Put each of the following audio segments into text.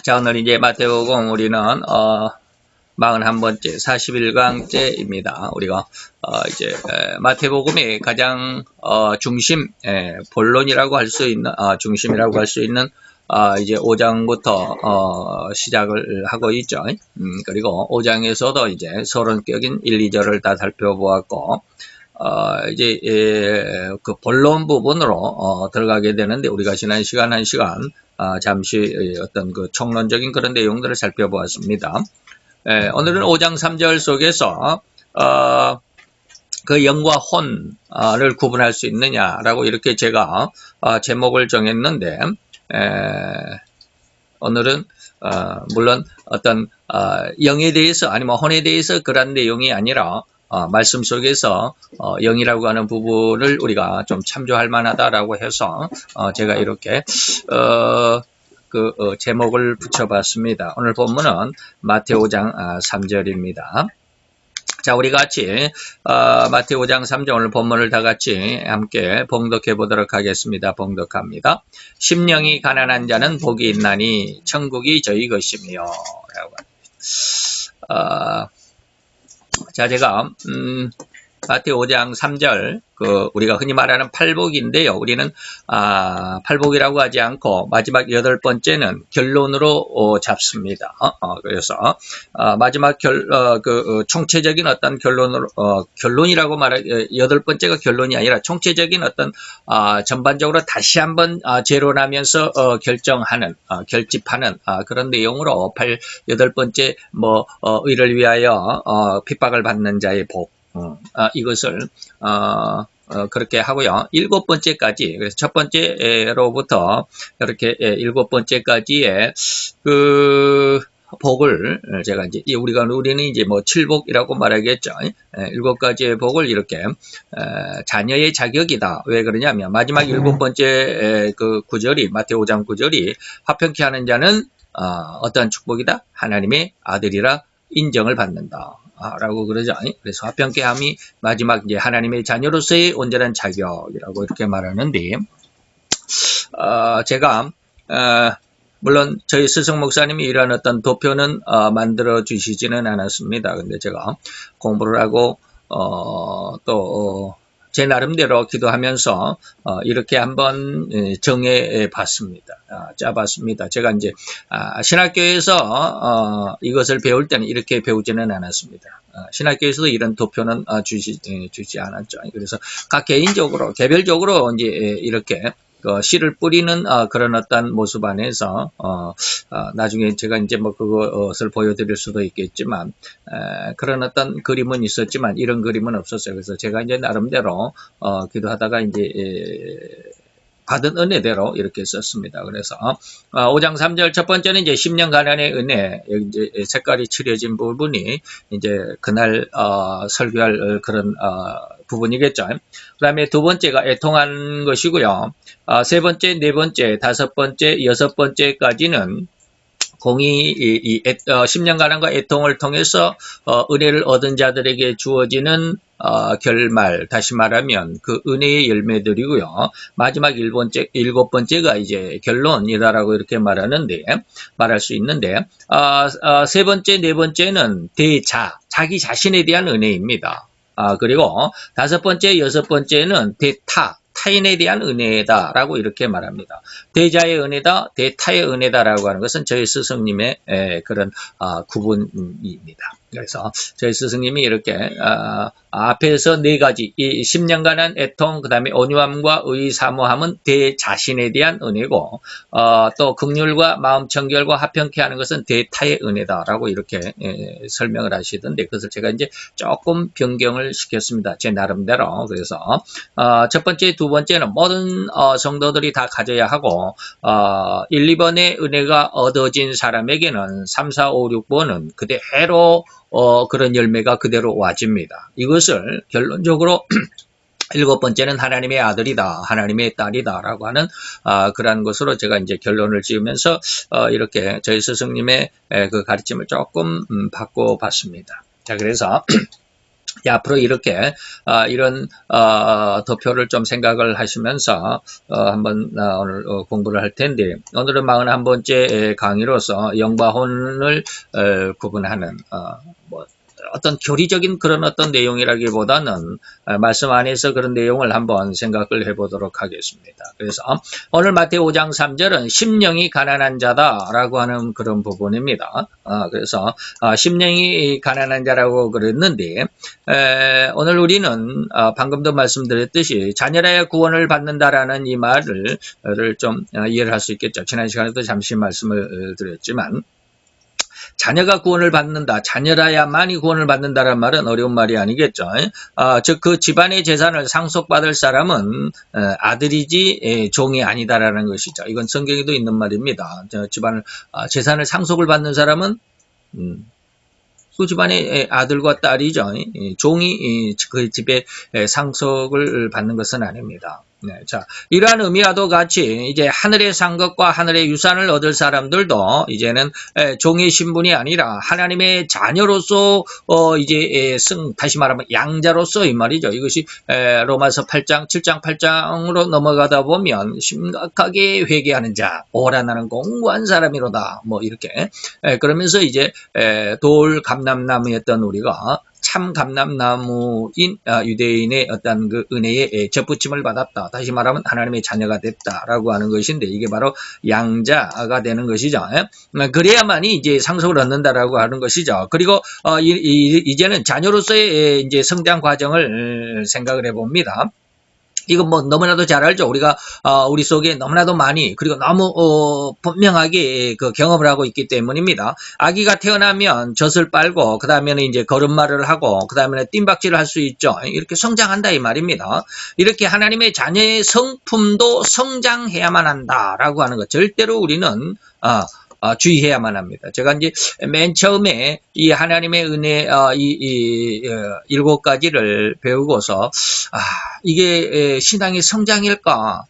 자, 오늘 이제 마태복음 우리는 41번째 41강째입니다. 우리가 이제 마태복음의 가장 중심 본론이라고 할 수 있는 중심이라고 할 수 있는 이제 5장부터 시작을 하고 있죠. 그리고 5장에서도 이제 서론격인 1, 2절을 다 살펴보았고 이제 그 본론 부분으로 들어가게 되는데, 우리가 지난 시간 한 시간 잠시 어떤 그 총론적인 그런 내용들을 살펴보았습니다. 오늘은 5장 3절 속에서 그 영과 혼을 구분할 수 있느냐라고 이렇게 제가 제목을 정했는데, 오늘은 물론 어떤 영에 대해서 아니면 혼에 대해서 그런 내용이 아니라 말씀 속에서 영이라고 하는 부분을 우리가 좀 참조할 만하다라고 해서 제가 이렇게 제목을 붙여봤습니다. 오늘 본문은 마태오 5장 3절입니다. 자, 우리 같이 마태오 5장 3절 오늘 본문을 다 같이 함께 봉독해 보도록 하겠습니다. 봉독합니다. 심령이 가난한 자는 복이 있나니 천국이 저희 것이며 라고 합니다. 자, 제가 마태오 5장 3절 우리가 흔히 말하는 팔복인데요. 우리는 팔복이라고 하지 않고 마지막 8번째는 결론으로 잡습니다. 그래서 마지막 총체적인 어떤 결론이라고 말할 8번째가 결론이 아니라 총체적인 어떤 전반적으로 다시 한번 재론하면서 결정하는 결집하는 그런 내용으로 8번째 의를 위하여 핍박을 받는 자의 복, 이것을 그렇게 하고요. 7번째까지, 그래서 첫 번째로부터 이렇게 7번째까지의 그 복을 제가 이제 우리는 이제 칠복이라고 말하겠죠. 7가지의 복을 이렇게 자녀의 자격이다. 왜 그러냐면 마지막 7번째 그 구절이 마태오 5장 구절이 화평케 하는 자는 어떠한 축복이다? 하나님의 아들이라 인정을 받는다. 라고 그러죠. 그래서 화평케 함이 마지막 이제 하나님의 자녀로서의 온전한 자격이라고 이렇게 말하는데, 제가 물론 저희 스승 목사님이 이런 어떤 도표는 만들어 주시지는 않았습니다. 근데 제가 공부를 하고 또 제 나름대로 기도하면서 이렇게 한번 정해 봤습니다. 짜봤습니다. 제가 이제 신학교에서 이것을 배울 때는 이렇게 배우지는 않았습니다. 신학교에서도 이런 도표는 주지 않았죠. 그래서 각 개인적으로 개별적으로 이제 이렇게 씨를 뿌리는 그런 어떤 모습 안에서 나중에 제가 이제 그것을 보여드릴 수도 있겠지만 그런 어떤 그림은 있었지만 이런 그림은 없었어요. 그래서 제가 이제 나름대로 기도하다가 이제 받은 은혜대로 이렇게 썼습니다. 그래서 5장 3절 첫 번째는 이제 10년 가난의 은혜, 여기 이제 색깔이 칠해진 부분이 이제 그날 설교할 그런 부분이겠죠. 그 다음에 두 번째가 애통한 것이고요. 세 번째, 네 번째, 다섯 번째, 여섯 번째까지는 공의 10년간의 애통을 통해서 은혜를 얻은 자들에게 주어지는 결말, 다시 말하면 그 은혜의 열매들이고요. 마지막 일곱 번째가 이제 결론이다라고 이렇게 말할 수 있는데, 세 번째, 네 번째는 자기 자신에 대한 은혜입니다. 그리고 다섯 번째, 여섯 번째는 타인에 대한 은혜다라고 이렇게 말합니다. 대자의 은혜다, 대타의 은혜다라고 하는 것은 저희 스승님의 그런 구분입니다. 그래서 저희 스승님이 이렇게 앞에서 네 가지, 이 10년간의 애통, 그 다음에 온유함과 의의 사모함은 대자신에 대한 은혜고, 또 긍휼과 마음 청결과 화평케 하는 것은 대타의 은혜다라고 이렇게 설명을 하시던데, 그것을 제가 이제 조금 변경을 시켰습니다. 제 나름대로. 그래서 첫 번째, 두 번째는 모든 성도들이 다 가져야 하고 1, 2번의 은혜가 얻어진 사람에게는 3, 4, 5, 6번은 그대로 그런 열매가 그대로 와집니다. 이것을 결론적으로 일곱 번째는 하나님의 아들이다, 하나님의 딸이다 라고 하는 그러한 것으로 제가 이제 결론을 지으면서 이렇게 저희 스승님의 그 가르침을 조금 바꿔봤습니다. 자, 그래서 앞으로 이렇게 이런 도표를 좀 생각을 하시면서 한번 오늘 공부를 할 텐데, 오늘은 41번째 강의로서 영과 혼을 구분하는 뭐 어떤 교리적인 그런 어떤 내용이라기보다는 말씀 안에서 그런 내용을 한번 생각을 해보도록 하겠습니다. 그래서 오늘 마태오 5장 3절은 심령이 가난한 자다라고 하는 그런 부분입니다. 그래서 심령이 가난한 자라고 그랬는데, 오늘 우리는 방금도 말씀드렸듯이 자녀라야 구원을 받는다라는 이 말을 좀 이해를 할 수 있겠죠. 지난 시간에도 잠시 말씀을 드렸지만, 자녀가 구원을 받는다, 자녀라야만이 구원을 받는다는 말은 어려운 말이 아니겠죠. 즉 그 집안의 재산을 상속받을 사람은 아들이지 종이 아니다라는 것이죠. 이건 성경에도 있는 말입니다. 집안을 재산을 상속을 받는 사람은 그 집안의 아들과 딸이죠. 종이 그 집에 상속을 받는 것은 아닙니다. 네, 자, 이러한 의미와도 같이 이제 하늘에 산 것과 하늘의 유산을 얻을 사람들도 이제는 종의 신분이 아니라 하나님의 자녀로서 이제 다시 말하면 양자로서 이 말이죠. 이것이 로마서 8장, 7장, 8장으로 넘어가다 보면 심각하게 회개하는 자, 오라 나는 공고한 사람이로다. 뭐 이렇게 그러면서 이제 돌 감람나무였던 우리가 참 감람나무인 유대인의 어떤 그 은혜의 접붙임을 받았다. 다시 말하면 하나님의 자녀가 됐다라고 하는 것인데, 이게 바로 양자가 되는 것이죠. 그래야만이 이제 상속을 얻는다라고 하는 것이죠. 그리고 이제는 자녀로서의 이제 성장 과정을 생각을 해봅니다. 이건 뭐 너무나도 잘 알죠. 우리가 우리 속에 너무나도 많이, 그리고 너무 분명하게 그 경험을 하고 있기 때문입니다. 아기가 태어나면 젖을 빨고 그 다음에는 이제 걸음마를 하고 그 다음에는 뜀박질을 할 수 있죠. 이렇게 성장한다 이 말입니다. 이렇게 하나님의 자녀의 성품도 성장해야만 한다라고 하는 것, 절대로 우리는 주의해야만 합니다. 제가 이제 맨 처음에 이 하나님의 은혜 이 7가지를 배우고서 이게 신앙의 성장일까?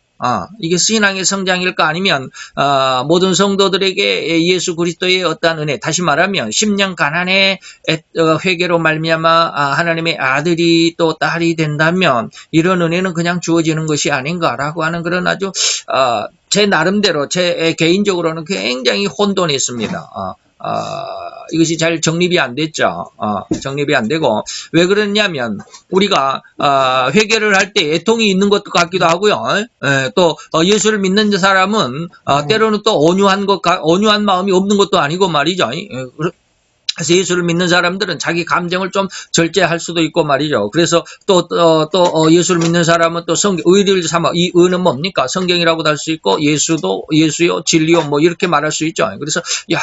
이게 신앙의 성장일까? 아니면 모든 성도들에게 예수 그리스도의 어떠한 은혜, 다시 말하면 10년 가난의 회개로 말미암아 하나님의 아들이 또 딸이 된다면 이런 은혜는 그냥 주어지는 것이 아닌가라고 하는 그런 아주 제 나름대로 제 개인적으로는 굉장히 혼돈했습니다. 이것이 잘 정립이 안 됐죠. 정립이 안 되고, 왜 그러냐면 우리가 회개를 할 때 애통이 있는 것 같기도 하고요. 또 예수를 믿는 사람은 때로는 또 온유한 마음이 없는 것도 아니고 말이죠. 그래서 예수를 믿는 사람들은 자기 감정을 좀 절제할 수도 있고 말이죠. 그래서 또 예수를 믿는 사람은 또 의를 삼아, 이 의는 뭡니까? 성경이라고도 할 수 있고, 예수요, 진리요, 뭐 이렇게 말할 수 있죠. 그래서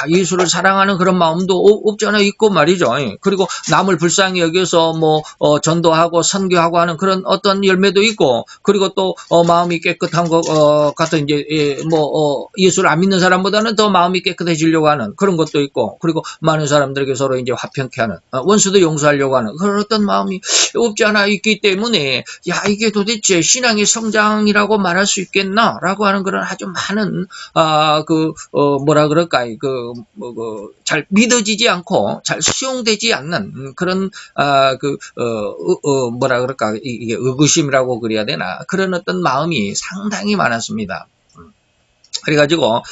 예수를 사랑하는 그런 마음도 없잖아 있고 말이죠. 그리고 남을 불쌍히 여겨서 뭐 전도하고 선교하고 하는 그런 어떤 열매도 있고, 그리고 또 마음이 깨끗한 것 같은 이제 예수를 안 믿는 사람보다는 더 마음이 깨끗해지려고 하는 그런 것도 있고, 그리고 많은 사람들 서로 이제 화평케 하는, 원수도 용서하려고 하는 그런 어떤 마음이 없지 않아 있기 때문에, 이게 도대체 신앙의 성장이라고 말할 수 있겠나라고 하는 그런 아주 많은 뭐라 그럴까, 잘 믿어지지 않고 잘 수용되지 않는 그런 뭐라 그럴까, 이게 의구심이라고 그래야 되나, 그런 어떤 마음이 상당히 많았습니다. 그래가지고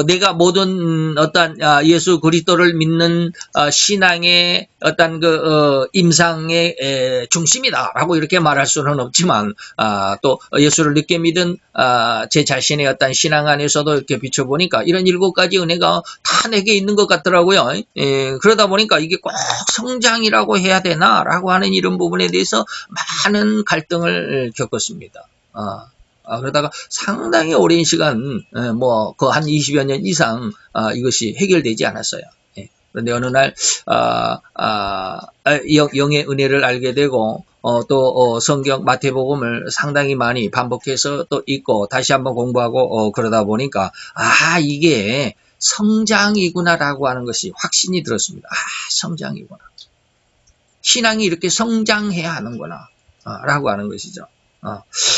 내가 모든 어떤 예수 그리스도를 믿는 신앙의 어떤 임상의 중심이다라고 이렇게 말할 수는 없지만, 또 예수를 늦게 믿은 제 자신의 어떤 신앙 안에서도 이렇게 비춰보니까 이런 7가지 은혜가 다 내게 있는 것 같더라고요. 그러다 보니까 이게 꼭 성장이라고 해야 되나라고 하는 이런 부분에 대해서 많은 갈등을 겪었습니다. 그러다가 상당히 오랜 시간, 한 20여 년 이상, 이것이 해결되지 않았어요. 그런데 어느 날, 영의 은혜를 알게 되고, 또, 성경 마태복음을 상당히 많이 반복해서 또 읽고, 다시 한번 공부하고, 그러다 보니까, 이게 성장이구나라고 하는 것이 확신이 들었습니다. 성장이구나. 신앙이 이렇게 성장해야 하는구나, 라고 하는 것이죠.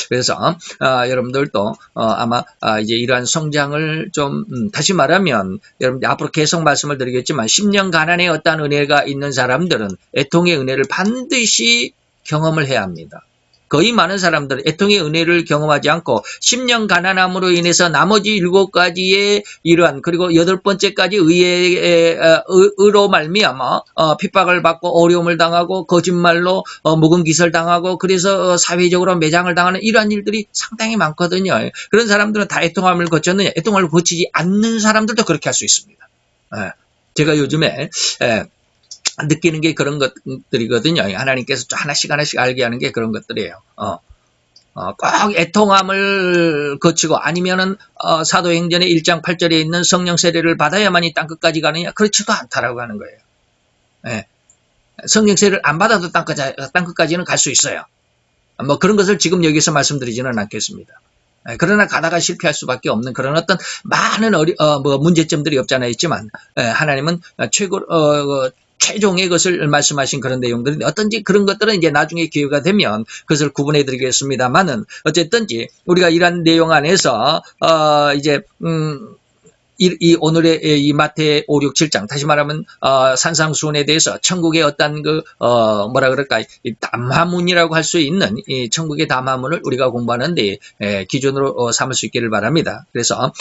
그래서 여러분들도 아마 이제 이러한 성장을 좀 다시 말하면 여러분 앞으로 계속 말씀을 드리겠지만 10년 가난의 어떠한 은혜가 있는 사람들은 애통의 은혜를 반드시 경험을 해야 합니다. 거의 많은 사람들은 애통의 은혜를 경험하지 않고 10년 가난함으로 인해서 나머지 7가지의 이러한 그리고 8번째까지 의로 말미암아 핍박을 받고 어려움을 당하고 거짓말로 묵은 기설 당하고 그래서 사회적으로 매장을 당하는 이러한 일들이 상당히 많거든요. 그런 사람들은 다 애통함을 거쳤느냐? 애통함을 거치지 않는 사람들도 그렇게 할 수 있습니다. 제가 요즘에 느끼는 게 그런 것들이거든요. 하나님께서 하나씩 알게 하는 게 그런 것들이에요. 꼭 애통함을 거치고 아니면은 사도행전의 1장 8절에 있는 성령 세례를 받아야만이 땅끝까지 가느냐? 그렇지도 않다라고 하는 거예요. 성령 세례를 안 받아도 땅끝까지는 갈 수 있어요. 뭐 그런 것을 지금 여기서 말씀드리지는 않겠습니다. 그러나 가다가 실패할 수밖에 없는 그런 어떤 많은 문제점들이 없잖아 있지만 하나님은 최종의 것을 말씀하신 그런 내용들인데 어떤지 그런 것들은 이제 나중에 기회가 되면 그것을 구분해 드리겠습니다만은 어쨌든지 우리가 이런 내용 안에서 이제 이 오늘의 이 마태 5, 6, 7장 다시 말하면 산상수훈에 대해서 천국의 어떤 뭐라 그럴까 이 담화문이라고 할 수 있는 이 천국의 담화문을 우리가 공부하는데 기준으로 삼을 수 있기를 바랍니다. 그래서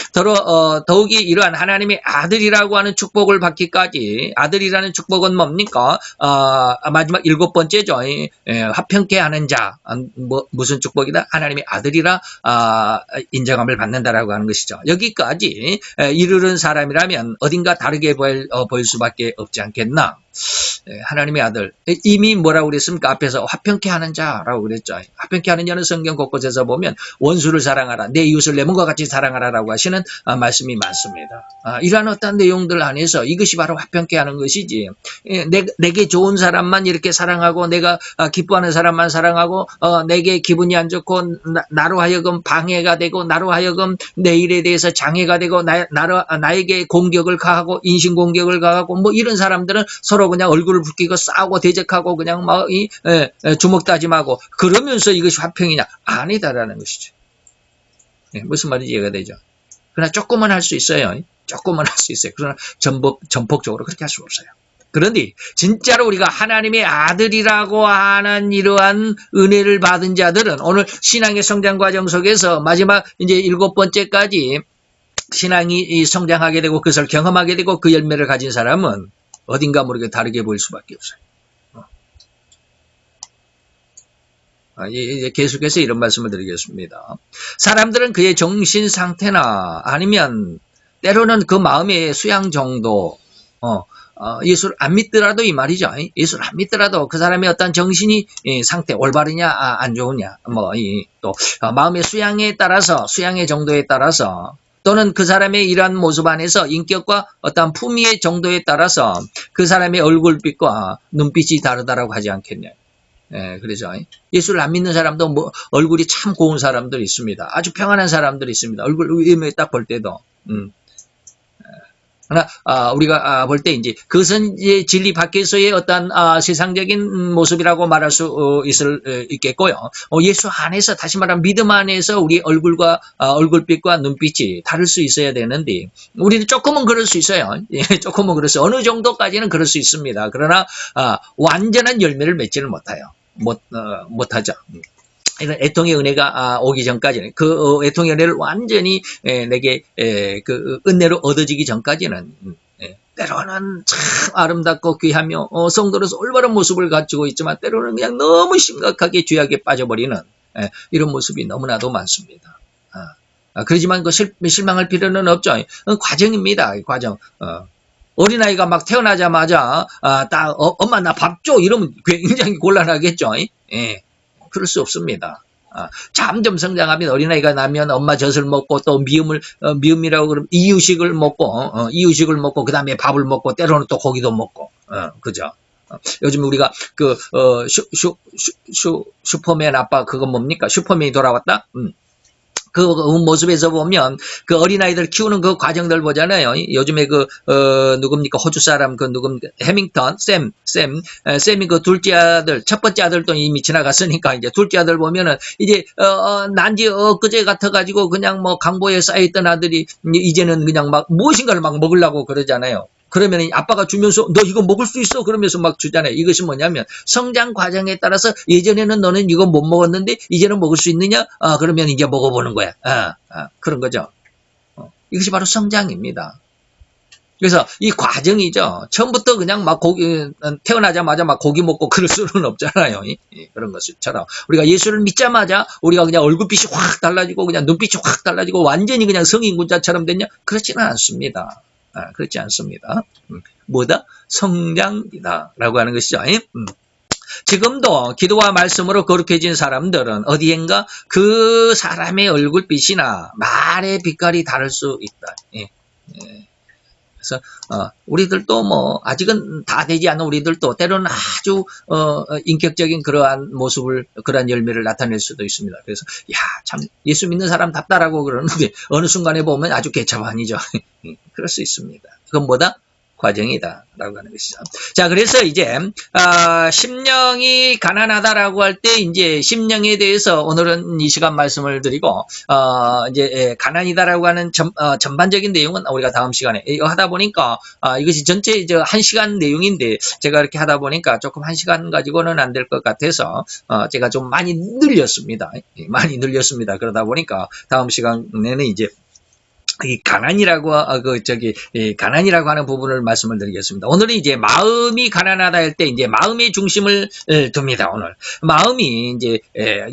더욱이 이러한 하나님의 아들이라고 하는 축복을 받기까지 아들이라는 축복은 뭡니까? 마지막 7번째죠. 화평케 하는 자 무슨 축복이다? 하나님의 아들이라 인정함을 받는다라고 하는 것이죠. 여기까지 이르는 사람이라면 어딘가 다르게 보일 수밖에 없지 않겠나. 하나님의 아들 이미 뭐라고 그랬습니까? 앞에서 화평케 하는 자라고 그랬죠. 화평케 하는 자는 성경 곳곳에서 보면 원수를 사랑하라 내 이웃을 내 몸과 같이 사랑하라라고 하시는 말씀이 많습니다. 이러한 어떤 내용들 안에서 이것이 바로 화평케 하는 것이지 내게 좋은 사람만 이렇게 사랑하고 내가 기뻐하는 사람만 사랑하고 내게 기분이 안 좋고 나로 하여금 방해가 되고 나로 하여금 내 일에 대해서 장애가 되고 나에게 공격을 가하고 인신공격을 가하고 뭐 이런 사람들은 서로 그냥 얼굴을 붉히고 싸우고 대적하고 그냥 막 주먹다짐하고 그러면서 이것이 화평이냐? 아니다라는 것이죠. 무슨 말인지 이해가 되죠. 그러나 조금은 할 수 있어요. 조금은 할 수 있어요. 그러나 전폭적으로 그렇게 할 수 없어요. 그런데 진짜로 우리가 하나님의 아들이라고 하는 이러한 은혜를 받은 자들은 오늘 신앙의 성장 과정 속에서 마지막 이제 7번째까지 신앙이 성장하게 되고 그것을 경험하게 되고 그 열매를 가진 사람은 어딘가 모르게 다르게 보일 수밖에 없어요. 이제 계속해서 이런 말씀을 드리겠습니다. 사람들은 그의 정신 상태나 아니면 때로는 그 마음의 수양 정도, 예수를 안 믿더라도 이 말이죠. 예수를 안 믿더라도 그 사람의 어떤 정신이 상태 올바르냐 안 좋으냐, 또 마음의 수양에 따라서 수양의 정도에 따라서 또는 그 사람의 이러한 모습 안에서 인격과 어떤 품위의 정도에 따라서 그 사람의 얼굴빛과 눈빛이 다르다라고 하지 않겠냐. 그래서 예수를 안 믿는 사람도 뭐 얼굴이 참 고운 사람들이 있습니다. 아주 평안한 사람들이 있습니다. 얼굴 의미에 딱 볼 때도. 그러나 우리가 볼 때 이제 그것은 이제 진리 밖에서의 어떤 세상적인 모습이라고 말할 수 있겠고요. 예수 안에서 다시 말하면 믿음 안에서 우리 얼굴과 얼굴빛과 눈빛이 다를 수 있어야 되는데 우리는 조금은 그럴 수 있어요. 조금은 그럴 수 어느 정도까지는 그럴 수 있습니다. 그러나 완전한 열매를 맺지는 못하죠. 이런 애통의 은혜가 오기 전까지는 그 애통의 은혜를 완전히 내게 그 은혜로 얻어지기 전까지는 때로는 참 아름답고 귀하며 성도로서 올바른 모습을 갖추고 있지만 때로는 그냥 너무 심각하게 죄악에 빠져버리는 이런 모습이 너무나도 많습니다. 그렇지만 그 실망할 필요는 없죠. 과정입니다. 과정. 어린아이가 막 태어나자마자 엄마 나 밥 줘 이러면 굉장히 곤란하겠죠. 그럴 수 없습니다. 점점 성장하면 어린아이가 나면 엄마 젖을 먹고 또 미음이라고 그러면 이유식을 먹고 그 다음에 밥을 먹고 때로는 또 고기도 먹고 그죠? 요즘 우리가 그 슈퍼맨 아빠 그건 뭡니까? 슈퍼맨이 돌아왔다? 그 모습에서 보면 그 어린아이들 키우는 그 과정들 보잖아요. 요즘에 누굽니까? 호주 사람 해밍턴, 샘이 그 둘째 아들, 첫 번째 아들도 이미 지나갔으니까 이제 둘째 아들 보면은 이제, 난지 엊그제 같아가지고 그냥 뭐 강보에 쌓여있던 아들이 이제는 그냥 막 무엇인가를 막 먹으려고 그러잖아요. 그러면 아빠가 주면서 너 이거 먹을 수 있어 그러면서 막 주잖아요. 이것이 뭐냐면 성장 과정에 따라서 예전에는 너는 이거 못 먹었는데 이제는 먹을 수 있느냐? 그러면 이제 먹어보는 거야. 그런 거죠. 이것이 바로 성장입니다. 그래서 이 과정이죠. 처음부터 그냥 막 태어나자마자 막 고기 먹고 그럴 수는 없잖아요. 그런 것처럼. 우리가 예수를 믿자마자 우리가 그냥 얼굴빛이 확 달라지고 그냥 눈빛이 확 달라지고 완전히 그냥 성인군자처럼 됐냐? 그렇지는 않습니다. 그렇지 않습니다. 뭐다? 성장이다. 라고 하는 것이죠. 지금도 기도와 말씀으로 거룩해진 사람들은 어디엔가 그 사람의 얼굴빛이나 말의 빛깔이 다를 수 있다. 그래서 우리들도 뭐 아직은 다 되지 않은 우리들도 때로는 아주 인격적인 그러한 모습을 그러한 열매를 나타낼 수도 있습니다. 그래서 참 예수 믿는 사람 답다라고 그러는데 어느 순간에 보면 아주 개차반이죠. 그럴 수 있습니다. 그건 뭐다? 과정이다 라고 하는 것이죠. 자, 그래서 이제 심령이 가난하다라고 할 때 이제 심령에 대해서 오늘은 이 시간 말씀을 드리고 이제 가난이다라고 하는 전반적인 내용은 우리가 다음 시간에 이거 하다 보니까 이것이 전체 이제 1시간 내용인데 제가 이렇게 하다 보니까 조금 1시간 가지고는 안 될 것 같아서 제가 좀 많이 늘렸습니다. 많이 늘렸습니다. 그러다 보니까 다음 시간에는 이제 이 가난이라고 가난이라고 하는 부분을 말씀을 드리겠습니다. 오늘은 이제 마음이 가난하다 할 때 이제 마음의 중심을 둡니다. 오늘 마음이 이제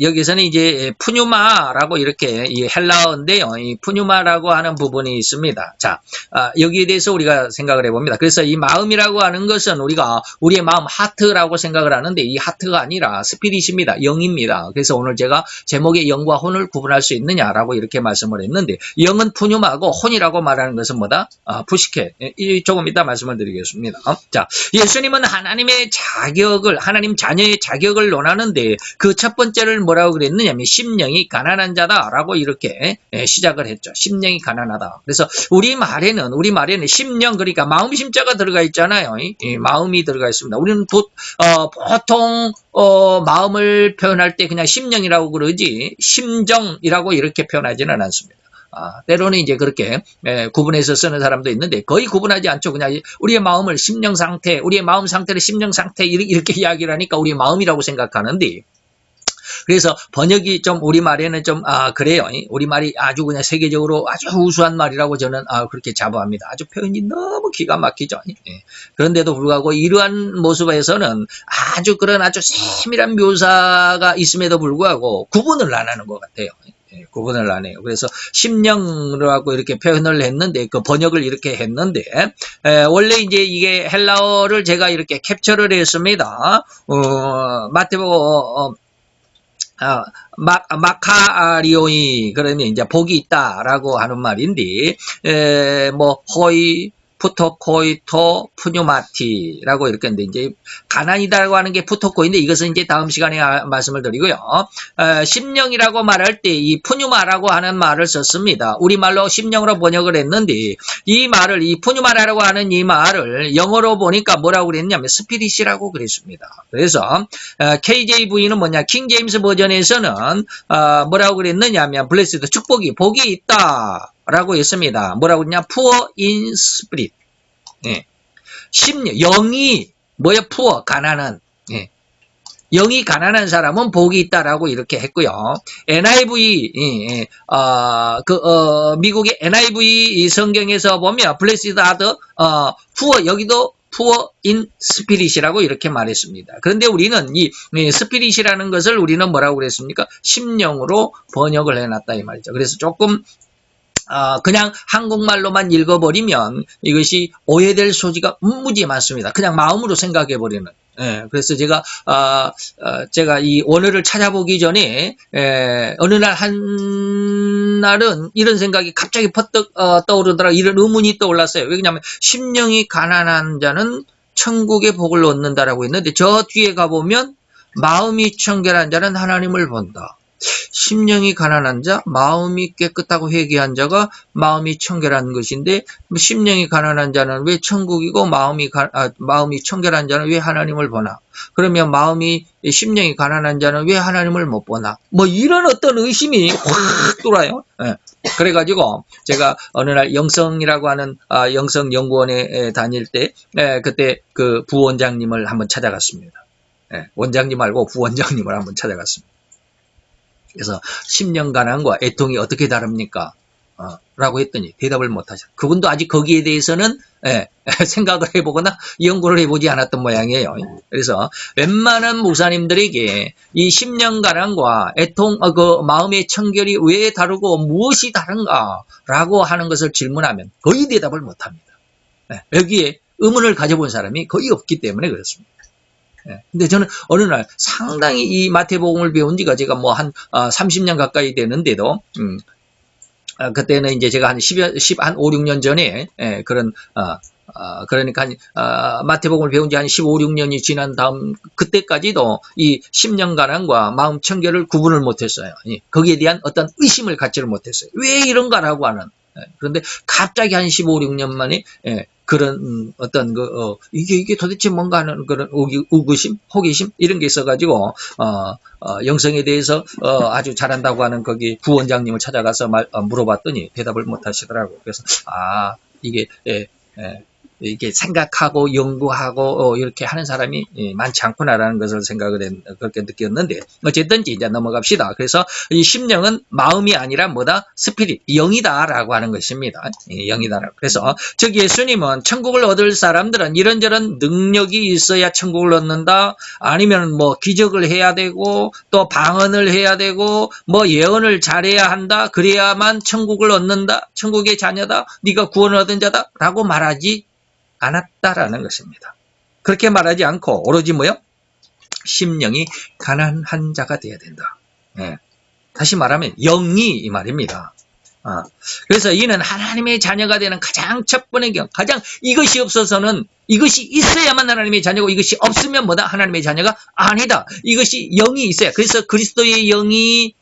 여기서는 이제 푸뉴마라고 이렇게 이 헬라어인데요. 이 푸뉴마라고 하는 부분이 있습니다. 자, 여기에 대해서 우리가 생각을 해봅니다. 그래서 이 마음이라고 하는 것은 우리가 우리의 마음 하트라고 생각을 하는데 이 하트가 아니라 스피릿입니다. 영입니다. 그래서 오늘 제가 제목에 영과 혼을 구분할 수 있느냐라고 이렇게 말씀을 했는데 영은 푸뉴마 하고 혼이라고 말하는 것은 뭐다? 푸시케. 조금 이따 말씀을 드리겠습니다. 자, 예수님은 하나님의 자격을, 하나님 자녀의 자격을 논하는데 그 첫 번째를 뭐라고 그랬느냐면 심령이 가난한 자다라고 이렇게 시작을 했죠. 심령이 가난하다. 그래서 우리 말에는 심령, 그러니까 마음 심자가 들어가 있잖아요. 마음이 들어가 있습니다. 우리는 보통 마음을 표현할 때 그냥 심령이라고 그러지 심정이라고 이렇게 표현하지는 않습니다. 때로는 이제 그렇게 구분해서 쓰는 사람도 있는데 거의 구분하지 않죠. 그냥 우리의 마음을 심령 상태, 우리의 마음 상태를 심령 상태 이렇게 이야기를 하니까 우리의 마음이라고 생각하는데 그래서 번역이 좀 우리말에는 좀 그래요. 우리말이 아주 그냥 세계적으로 아주 우수한 말이라고 저는 그렇게 자부합니다. 아주 표현이 너무 기가 막히죠. 그런데도 불구하고 이러한 모습에서는 아주 그런 아주 세밀한 묘사가 있음에도 불구하고 구분을 안 하는 것 같아요. 구분을 안 해요. 그래서 심령이라고 이렇게 표현을 했는데 그 번역을 이렇게 했는데 원래 이제 이게 헬라어를 제가 이렇게 캡처를 했습니다. 마테복음 마카리오이 그러면 이제 복이 있다라고 하는 말인데 뭐 호이 푸토코이토 푸뉴마티라고 이렇게 했는데 이제 가난이다라고 하는 게 푸토코인데 이것은 이제 다음 시간에 말씀을 드리고요. 심령이라고 말할 때 이 푸뉴마라고 하는 말을 썼습니다. 우리말로 심령으로 번역을 했는데 이 말을 이 푸뉴마라고 하는 이 말을 영어로 보니까 뭐라고 그랬냐면 스피릿이라고 그랬습니다. 그래서 KJV는 뭐냐 킹 제임스 버전에서는 뭐라고 그랬느냐면 블레스드 축복이 복이 있다. 라고 했습니다. 뭐라고 했냐? poor in spirit. 심령, 영이 뭐야? poor, 가난한. 영이 가난한 사람은 복이 있다라고 이렇게 했고요. NIV, 미국의 NIV 성경에서 보면 blessed are the poor, 여기도 poor in spirit이라고 이렇게 말했습니다. 그런데 우리는 이 spirit이라는 것을 우리는 뭐라고 그랬습니까? 심령으로 번역을 해놨다 이 말이죠. 그래서 조금 그냥 한국말로만 읽어버리면 이것이 오해될 소지가 무지 많습니다. 그냥 마음으로 생각해버리는. 그래서 제가 이 원어를 찾아보기 전에, 어느 날 한날은 이런 생각이 갑자기 퍼뜩, 떠오르더라고요. 이런 의문이 떠올랐어요. 왜냐하면, 심령이 가난한 자는 천국의 복을 얻는다라고 했는데, 저 뒤에 가보면, 마음이 청결한 자는 하나님을 본다. 심령이 가난한 자, 마음이 깨끗하고 회개한 자가 마음이 청결한 것인데 심령이 가난한 자는 왜 천국이고 마음이 청결한 자는 왜 하나님을 보나? 그러면 심령이 가난한 자는 왜 하나님을 못 보나? 뭐 이런 어떤 의심이 확 돌아요. 예. 그래가지고 제가 어느 날 영성이라고 하는 영성연구원에 다닐 때 그때 그 부원장님을 한번 찾아갔습니다. 예, 원장님 말고 부원장님을 한번 찾아갔습니다. 그래서 심령 가난과 애통이 어떻게 다릅니까? 라고 했더니 대답을 못하셨어요. 그분도 아직 거기에 대해서는 생각을 해보거나 연구를 해보지 않았던 모양이에요. 그래서 웬만한 목사님들에게 이 심령 가난과 애통, 그 마음의 청결이 왜 다르고 무엇이 다른가라고 하는 것을 질문하면 거의 대답을 못합니다. 여기에 의문을 가져본 사람이 거의 없기 때문에 그렇습니다. 근데 저는 어느 날 상당히 이 마태복음을 배운 지가 제가 뭐 한 30년 가까이 되는데도 그때는 이제 제가 한 5, 6년 전에 그러니까 마태복음을 배운 지 한 15, 16년이 지난 다음 그때까지도 이 심령 가난과 마음 청결을 구분을 못했어요. 거기에 대한 어떤 의심을 갖지를 못했어요. 왜 이런가라고 하는. 그런데 갑자기 한 15, 16년 만에 그런 어떤 이게 도대체 뭔가 하는 그런 우구심, 호기심 이런 게 있어가지고 영성에 대해서 아주 잘한다고 하는 거기 부원장님을 찾아가서 물어봤더니 대답을 못 하시더라고요. 그래서 이게 생각하고 연구하고 이렇게 하는 사람이 많지 않구나라는 것을 그렇게 느꼈는데 어쨌든지 이제 넘어갑시다. 그래서 이 심령은 마음이 아니라 뭐다? 스피릿, 영이다라고 하는 것입니다. 영이다라고. 그래서 즉 예수님은 천국을 얻을 사람들은 이런저런 능력이 있어야 천국을 얻는다. 아니면 뭐 기적을 해야 되고 또 방언을 해야 되고 뭐 예언을 잘해야 한다. 그래야만 천국을 얻는다. 천국의 자녀다. 네가 구원을 얻은 자다라고 말하지 않았다라는 것입니다. 그렇게 말하지 않고 오로지 뭐요? 심령이 가난한 자가 되어야 된다. 다시 말하면 영이 이 말입니다. 그래서 이는 하나님의 자녀가 되는 가장 첫 번의 가장 이것이 없어서는 이것이 있어야만 하나님의 자녀고 이것이 없으면 뭐다? 하나님의 자녀가 아니다. 이것이 영이 있어야. 그래서 그리스도의 영이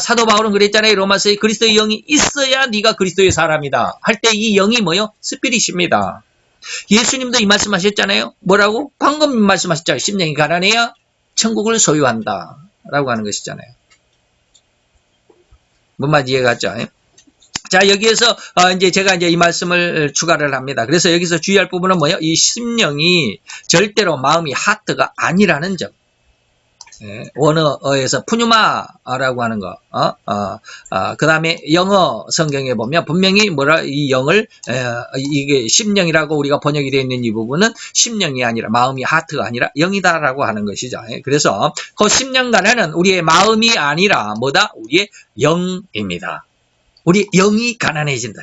사도 바울은 그랬잖아요. 로마서에 그리스도의 영이 있어야 네가 그리스도의 사람이다. 할 때 이 영이 뭐요? 스피릿입니다. 예수님도 이 말씀하셨잖아요. 뭐라고? 방금 말씀하셨잖아요. 심령이 가난해야 천국을 소유한다. 라고 하는 것이잖아요. 뭔 말인지 이해가 갔죠? 자, 여기에서 이제 제가 이제 이 말씀을 추가를 합니다. 그래서 여기서 주의할 부분은 뭐예요? 이 심령이 절대로 마음이 하트가 아니라는 점. 원어에서 푸뉴마라고 하는 거, 그 다음에 영어 성경에 보면 분명히 이 영을, 이게 심령이라고 우리가 번역이 되어 있는 이 부분은 심령이 아니라 마음이 하트가 아니라 영이다라고 하는 것이죠. 그래서 그 심령 가난은 우리의 마음이 아니라 뭐다? 우리의 영입니다. 우리 영이 가난해진다.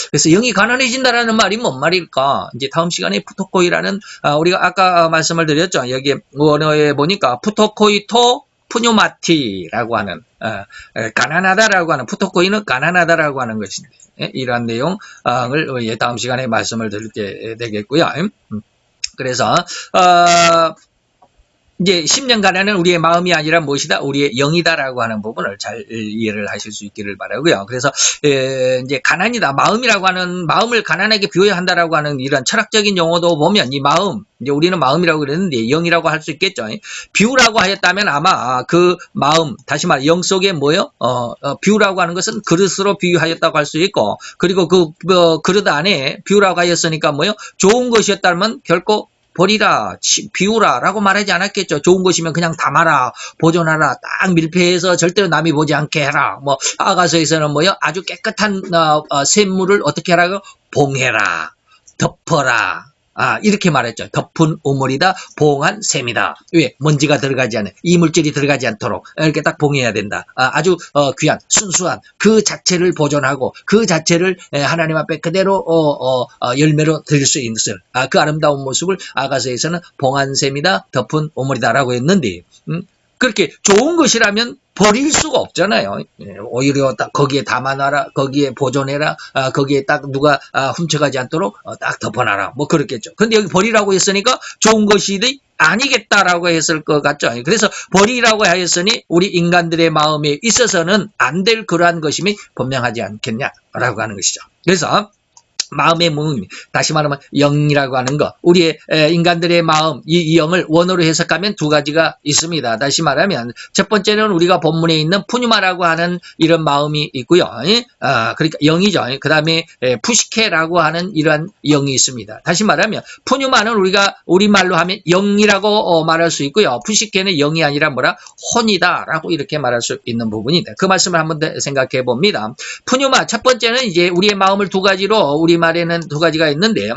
그래서 영이 가난해진다라는 말이 뭔 말일까? 이제 다음 시간에 푸토코이라는, 우리가 아까 말씀을 드렸죠. 여기 원어에 보니까 푸토코이토 푸뇨마티라고 하는, 가난하다라고 하는, 푸토코이는 가난하다라고 하는 것인데, 이러한 내용을 다음 시간에 말씀을 드리게 되겠고요. 그래서, 이제 심령 가난은 우리의 마음이 아니라 무엇이다? 우리의 영이다라고 하는 부분을 잘 이해를 하실 수 있기를 바라고요. 그래서 이제 가난이다, 마음이라고 하는 마음을 가난하게 비워야 한다라고 하는 이런 철학적인 용어도 보면 이 마음, 이제 우리는 마음이라고 그랬는데 영이라고 할 수 있겠죠. 비우라고 하였다면 아마 그 마음, 다시 말해 영 속에 뭐요? 비우라고 하는 것은 그릇으로 비유하였다고 할 수 있고, 그리고 그 그릇 안에 비우라고 하였으니까 뭐요? 좋은 것이었다면 결코 버리라, 비우라 라고 말하지 않았겠죠. 좋은 것이면 그냥 담아라, 보존하라, 딱 밀폐해서 절대로 남이 보지 않게 해라. 뭐 아가서에서는 뭐요? 아주 깨끗한 샘물을 어떻게 하라고? 봉해라, 덮어라. 이렇게 말했죠. 덮은 우물이다, 봉한 샘이다. 왜? 먼지가 들어가지 않는, 이물질이 들어가지 않도록 이렇게 딱 봉해야 된다. 아주 귀한, 순수한 그 자체를 보존하고 그 자체를 하나님 앞에 그대로 열매로 드릴 수 있는 그 아름다운 모습을 아가서에서는 봉한 샘이다, 덮은 우물이다 라고 했는데, 그렇게 좋은 것이라면 버릴 수가 없잖아요. 오히려 딱 거기에 담아놔라, 거기에 보존해라, 거기에 딱 누가 훔쳐가지 않도록 딱 덮어놔라, 뭐 그렇겠죠. 근데 여기 버리라고 했으니까 좋은 것이 아니겠다라고 했을 것 같죠. 그래서 버리라고 하였으니 우리 인간들의 마음에 있어서는 안 될 그러한 것임이 분명하지 않겠냐라고 하는 것이죠. 그래서 마음의 모임, 다시 말하면 영이라고 하는 것, 우리의 인간들의 마음, 이 영을 원어로 해석하면 두 가지가 있습니다. 다시 말하면 첫 번째는 우리가 본문에 있는 푸뉴마라고 하는 이런 마음이 있고요. 그러니까 영이죠. 그 다음에 푸시케라고 하는 이러한 영이 있습니다. 다시 말하면 푸뉴마는 우리가 우리말로 하면 영이라고 말할 수 있고요. 푸시케는 영이 아니라 뭐라? 혼이다라고 이렇게 말할 수 있는 부분인데, 그 말씀을 한번 더 생각해 봅니다. 푸뉴마, 첫 번째는 이제 우리의 마음을 두 가지로, 우리 말에는 두 가지가 있는데,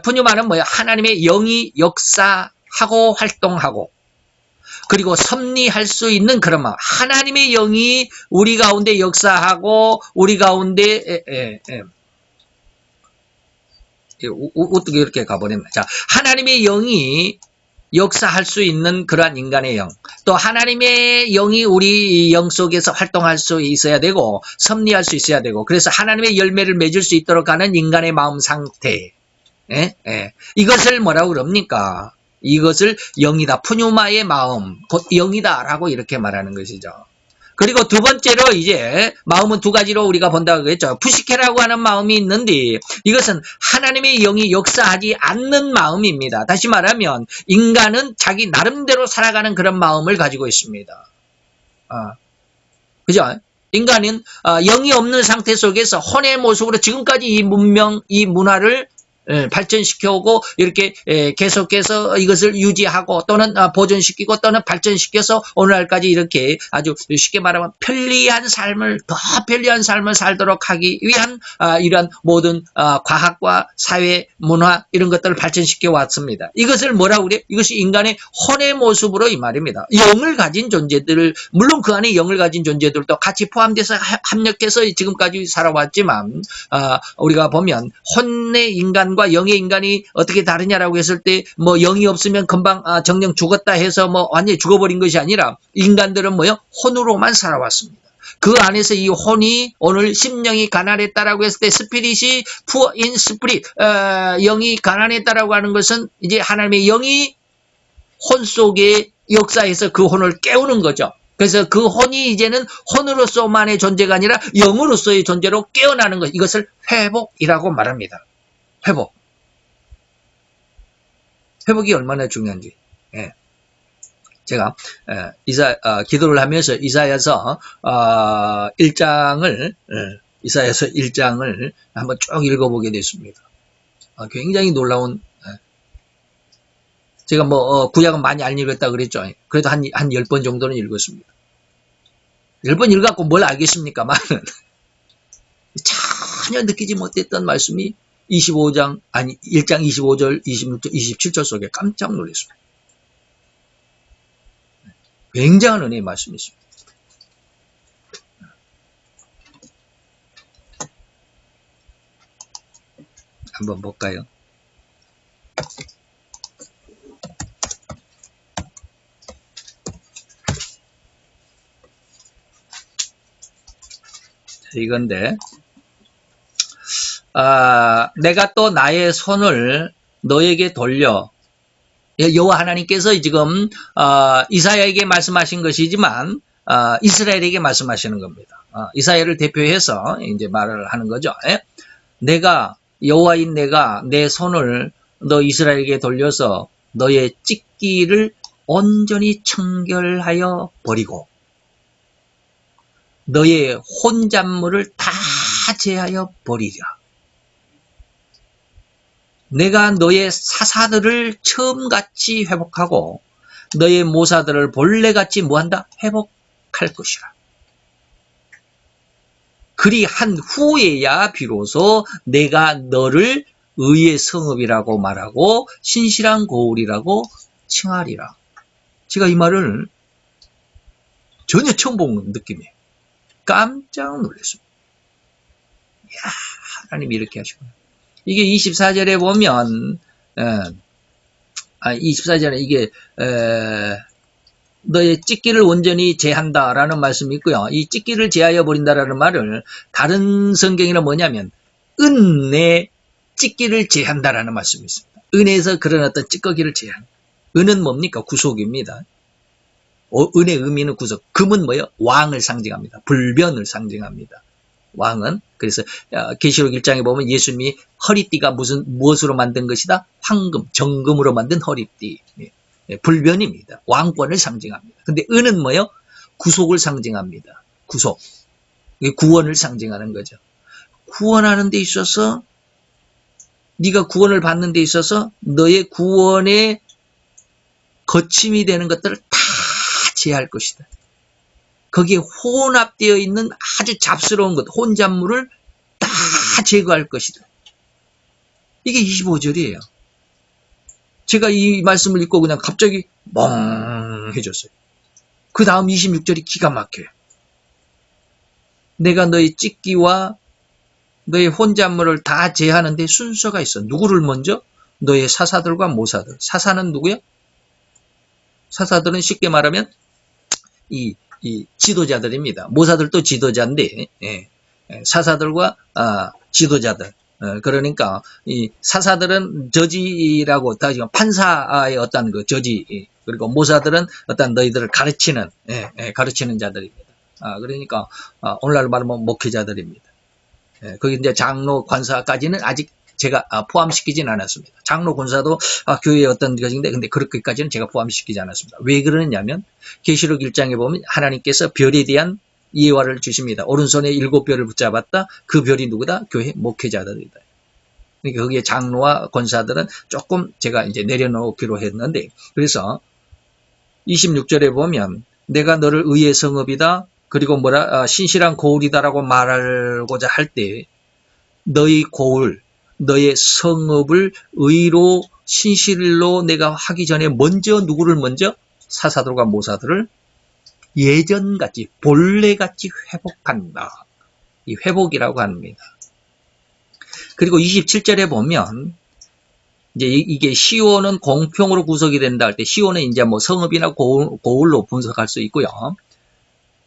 푸뉴마는 뭐예요? 하나님의 영이 역사하고 활동하고, 그리고 섭리할 수 있는 그런 마음. 하나님의 영이 우리 가운데 역사하고, 우리 가운데, 어떻게 이렇게 가버렸나. 자, 하나님의 영이 역사할 수 있는 그러한 인간의 영, 또 하나님의 영이 우리 영 속에서 활동할 수 있어야 되고 섭리할 수 있어야 되고, 그래서 하나님의 열매를 맺을 수 있도록 하는 인간의 마음 상태, 이것을 뭐라고 그럽니까? 이것을 영이다, 푸뉴마의 마음, 곧 영이다라고 이렇게 말하는 것이죠. 그리고 두 번째로 이제 마음은 두 가지로 우리가 본다고 했죠. 푸시케라고 하는 마음이 있는데, 이것은 하나님의 영이 역사하지 않는 마음입니다. 다시 말하면 인간은 자기 나름대로 살아가는 그런 마음을 가지고 있습니다. 그죠? 인간은 영이 없는 상태 속에서 혼의 모습으로 지금까지 이 문명, 이 문화를 발전시켜오고 이렇게 계속해서 이것을 유지하고 또는 보존시키고 또는 발전시켜서 오늘날까지 이렇게 아주 쉽게 말하면 편리한 삶을, 더 편리한 삶을 살도록 하기 위한 이러한 모든 과학과 사회, 문화 이런 것들을 발전시켜 왔습니다. 이것을 뭐라고 그래요? 이것이 인간의 혼의 모습으로 이 말입니다. 영을 가진 존재들, 물론 그 안에 영을 가진 존재들도 같이 포함돼서 합력해서 지금까지 살아왔지만, 우리가 보면 혼의 인간 과 영의 인간이 어떻게 다르냐라고 했을 때, 뭐 영이 없으면 금방 정령 죽었다 해서 뭐 완전히 죽어버린 것이 아니라, 인간들은 뭐요? 혼으로만 살아왔습니다. 그 안에서 이 혼이 오늘 심령이 가난했다라고 했을 때, 스피릿이 poor in spirit, 영이 가난했다라고 하는 것은 이제 하나님의 영이 혼 속에 역사해서 그 혼을 깨우는 거죠. 그래서 그 혼이 이제는 혼으로서만의 존재가 아니라 영으로서의 존재로 깨어나는 것, 이것을 회복이라고 말합니다. 회복이 얼마나 중요한지. 제가 기도를 하면서 이사야서 1장을 한번 쭉 읽어보게 됐습니다. 굉장히 놀라운, 제가 뭐 구약은 많이 안 읽었다 그랬죠. 그래도 한 10번 정도는 읽었습니다. 10번 읽어갖고 뭘 알겠습니까만 전혀 느끼지 못했던 말씀이 1장 25절, 26절, 27절 속에 깜짝 놀랐습니다. 굉장한 은혜의 말씀이 있습니다. 한번 볼까요? 이건데, 내가 또 나의 손을 너에게 돌려, 여호와 하나님께서 지금 이사야에게 말씀하신 것이지만 이스라엘에게 말씀하시는 겁니다. 이사야를 대표해서 이제 말을 하는 거죠. 내가 여호와인 내가 내 손을 너 이스라엘에게 돌려서 너의 찢기를 온전히 청결하여 버리고 너의 혼잣물을 다 제하여 버리랴. 내가 너의 사사들을 처음같이 회복하고 너의 모사들을 본래같이 뭐한다? 회복할 것이라. 그리한 후에야 비로소 내가 너를 의의 성읍이라고 말하고 신실한 고울이라고 칭하리라. 제가 이 말을 전혀 처음 본 느낌이에요. 깜짝 놀랐습니다. 이야, 하나님이 이렇게 하시구나. 이게 24절에 보면, 24절에 이게, 너의 찢기를 온전히 제한다라는 말씀이 있고요. 이 찢기를 제하여 버린다라는 말을 다른 성경에는 뭐냐면 은내 찢기를 제한다라는 말씀이 있습니다. 은에서 그런 어떤 찌꺼기를 제한. 은은 뭡니까? 구속입니다. 은의 의미는 구속. 금은 뭐예요? 왕을 상징합니다. 불변을 상징합니다. 왕은. 그래서 계시록 1장에 보면 예수님이 허리띠가 무엇으로 만든 것이다? 황금, 정금으로 만든 허리띠. 불변입니다. 왕권을 상징합니다. 근데 은은 뭐예요? 구속을 상징합니다. 구속. 구원을 상징하는 거죠. 구원하는 데 있어서 네가 구원을 받는 데 있어서 너의 구원의 거침이 되는 것들을 다 제할 것이다. 거기에 혼합되어 있는 아주 잡스러운 것, 혼잡물을 다 제거할 것이다. 이게 25절이에요. 제가 이 말씀을 읽고 그냥 갑자기 멍해졌어요. 그 다음 26절이 기가 막혀요. 내가 너의 찢기와 너의 혼잡물을 다 제하는데 순서가 있어. 누구를 먼저? 너의 사사들과 모사들. 사사는 누구야? 사사들은 쉽게 말하면 이 지도자들입니다. 모사들도 지도자인데 사사들과 지도자들. 그러니까 이 사사들은 저지라고 따지면 판사의 어떤 그 저지, 그리고 모사들은 어떤 너희들을 가르치는 자들입니다. 그러니까 오늘날 말하면 목회자들입니다. 거기 이제 장로, 권사까지는 아직 제가 포함시키진 않았습니다. 장로, 권사도 교회의 어떤 것인데, 근데 그렇게까지는 제가 포함시키지 않았습니다. 왜 그러냐면 계시록 1장에 보면 하나님께서 별에 대한 예화를 주십니다. 오른손에 7별을 붙잡았다. 그 별이 누구다? 교회 목회자들이다. 그러니까 거기에 장로와 권사들은 조금 제가 이제 내려놓기로 했는데, 그래서 26절에 보면 내가 너를 의의 성읍이다. 그리고 신실한 고울이다라고 말하고자 할 때 너의 고울, 너의 성읍을 의로 신실로 내가 하기 전에 누구를 먼저? 사사들과 모사들을 예전같이 본래같이 회복한다. 이 회복이라고 합니다. 그리고 27절에 보면 이제 이게 시온은 공평으로 구속이 된다 할 때 시온은 이제 성읍이나 고울로 분석할 수 있고요.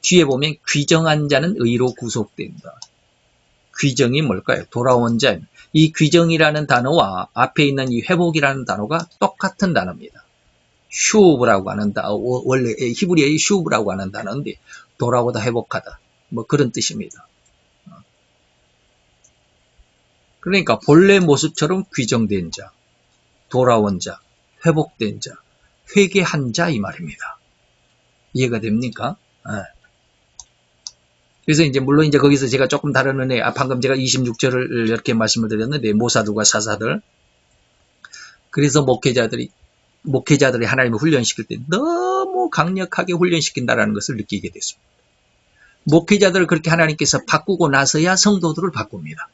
뒤에 보면 귀정한 자는 의로 구속된다. 귀정이 뭘까요? 돌아온 자. 이 귀정이라는 단어와 앞에 있는 이 회복이라는 단어가 똑같은 단어입니다. 슈브라고 하는 원래 히브리어의 슈브라고 하는 단어인데 돌아오다, 회복하다, 그런 뜻입니다. 그러니까 본래 모습처럼 귀정된 자, 돌아온 자, 회복된 자, 회개한 자 이 말입니다. 이해가 됩니까? 그래서 이제 물론 이제 거기서 제가 조금 다른 은혜, 방금 제가 26절을 이렇게 말씀을 드렸는데 모사들과 사사들, 그래서 목회자들이 하나님을 훈련시킬 때 너무 강력하게 훈련시킨다라는 것을 느끼게 됐습니다. 목회자들을 그렇게 하나님께서 바꾸고 나서야 성도들을 바꿉니다.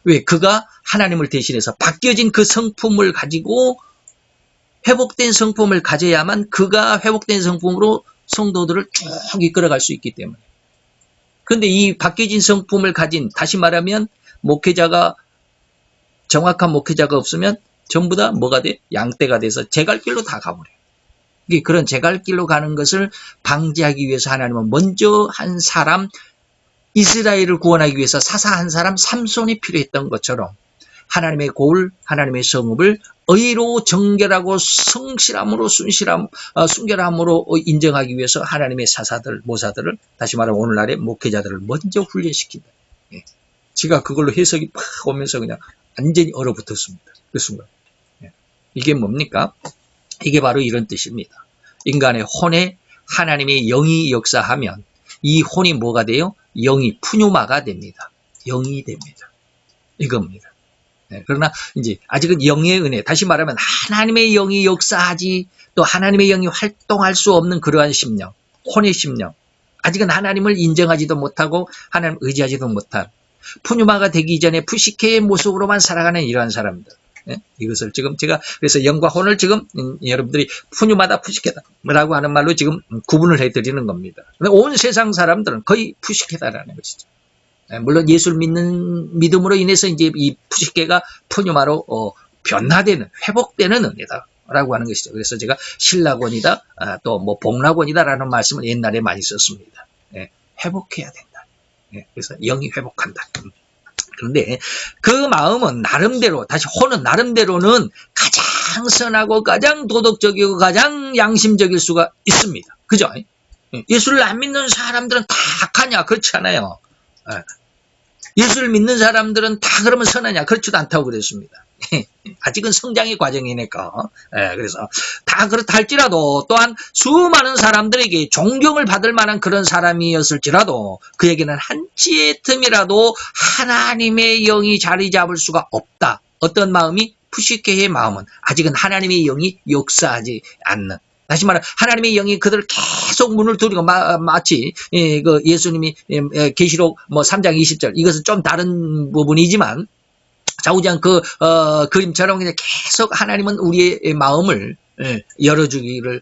왜? 그가 하나님을 대신해서 바뀌어진 그 성품을 가지고 회복된 성품을 가져야만 그가 회복된 성품으로 성도들을 쭉 이끌어갈 수 있기 때문에. 그런데 이 바뀌어진 성품을 가진, 다시 말하면 정확한 목회자가 없으면 전부 다 뭐가 돼? 양떼가 돼서 제갈길로 다 가버려요. 그런 제갈길로 가는 것을 방지하기 위해서 하나님은 먼저 한 사람, 이스라엘을 구원하기 위해서 사사 한 사람 삼손이 필요했던 것처럼 하나님의 고울, 하나님의 성읍을 의로 정결하고 성실함으로 순결함으로 인정하기 위해서 하나님의 사사들, 모사들을, 다시 말하면 오늘날의 목회자들을 먼저 훈련시킨다. 제가 그걸로 해석이 팍 오면서 그냥 완전히 얼어붙었습니다. 그 순간. 이게 뭡니까? 이게 바로 이런 뜻입니다. 인간의 혼에 하나님의 영이 역사하면 이 혼이 뭐가 돼요? 영이 푸뉴마가 됩니다. 영이 됩니다. 이겁니다. 그러나 이제 아직은 영의 은혜, 다시 말하면 하나님의 영이 역사하지 또 하나님의 영이 활동할 수 없는 그러한 심령, 혼의 심령, 아직은 하나님을 인정하지도 못하고 하나님 의지하지도 못한 푸뉴마가 되기 전에 푸시케의 모습으로만 살아가는 이러한 사람들. 이것을 지금 제가 그래서 영과 혼을 지금 여러분들이 푸뉴마다 푸시케다라고 하는 말로 지금 구분을 해드리는 겁니다. 온 세상 사람들은 거의 푸시케다라는 것이죠. 물론 예수를 믿는 믿음으로 인해서 이제 이 푸시케가 푸뉴마로 변화되는, 회복되는 은혜다. 라고 하는 것이죠. 그래서 제가 신락원이다, 또 뭐 복락원이다라는 말씀을 옛날에 많이 썼습니다. 예, 회복해야 된다. 예, 그래서 영이 회복한다. 그런데 그 마음은 나름대로, 다시 혼은 나름대로는 가장 선하고 가장 도덕적이고 가장 양심적일 수가 있습니다. 그죠? 예수를 안 믿는 사람들은 다 악하냐? 그렇지 않아요. 예수를 믿는 사람들은 다 그러면 선하냐? 그렇지도 않다고 그랬습니다. 아직은 성장의 과정이니까. 그래서 다 그렇다 할지라도 또한 수많은 사람들에게 존경을 받을 만한 그런 사람이었을지라도 그에게는 한치의 틈이라도 하나님의 영이 자리 잡을 수가 없다. 어떤 마음이? 푸시케의 마음은 아직은 하나님의 영이 역사하지 않는. 다시 말해 하나님의 영이 그들을 계속 문을 두드리고 마치 그 예수님이 계시록 뭐 3장 20절 이것은 좀 다른 부분이지만 자우지한 그 그림처럼 그냥 계속 하나님은 우리의 마음을 열어주기를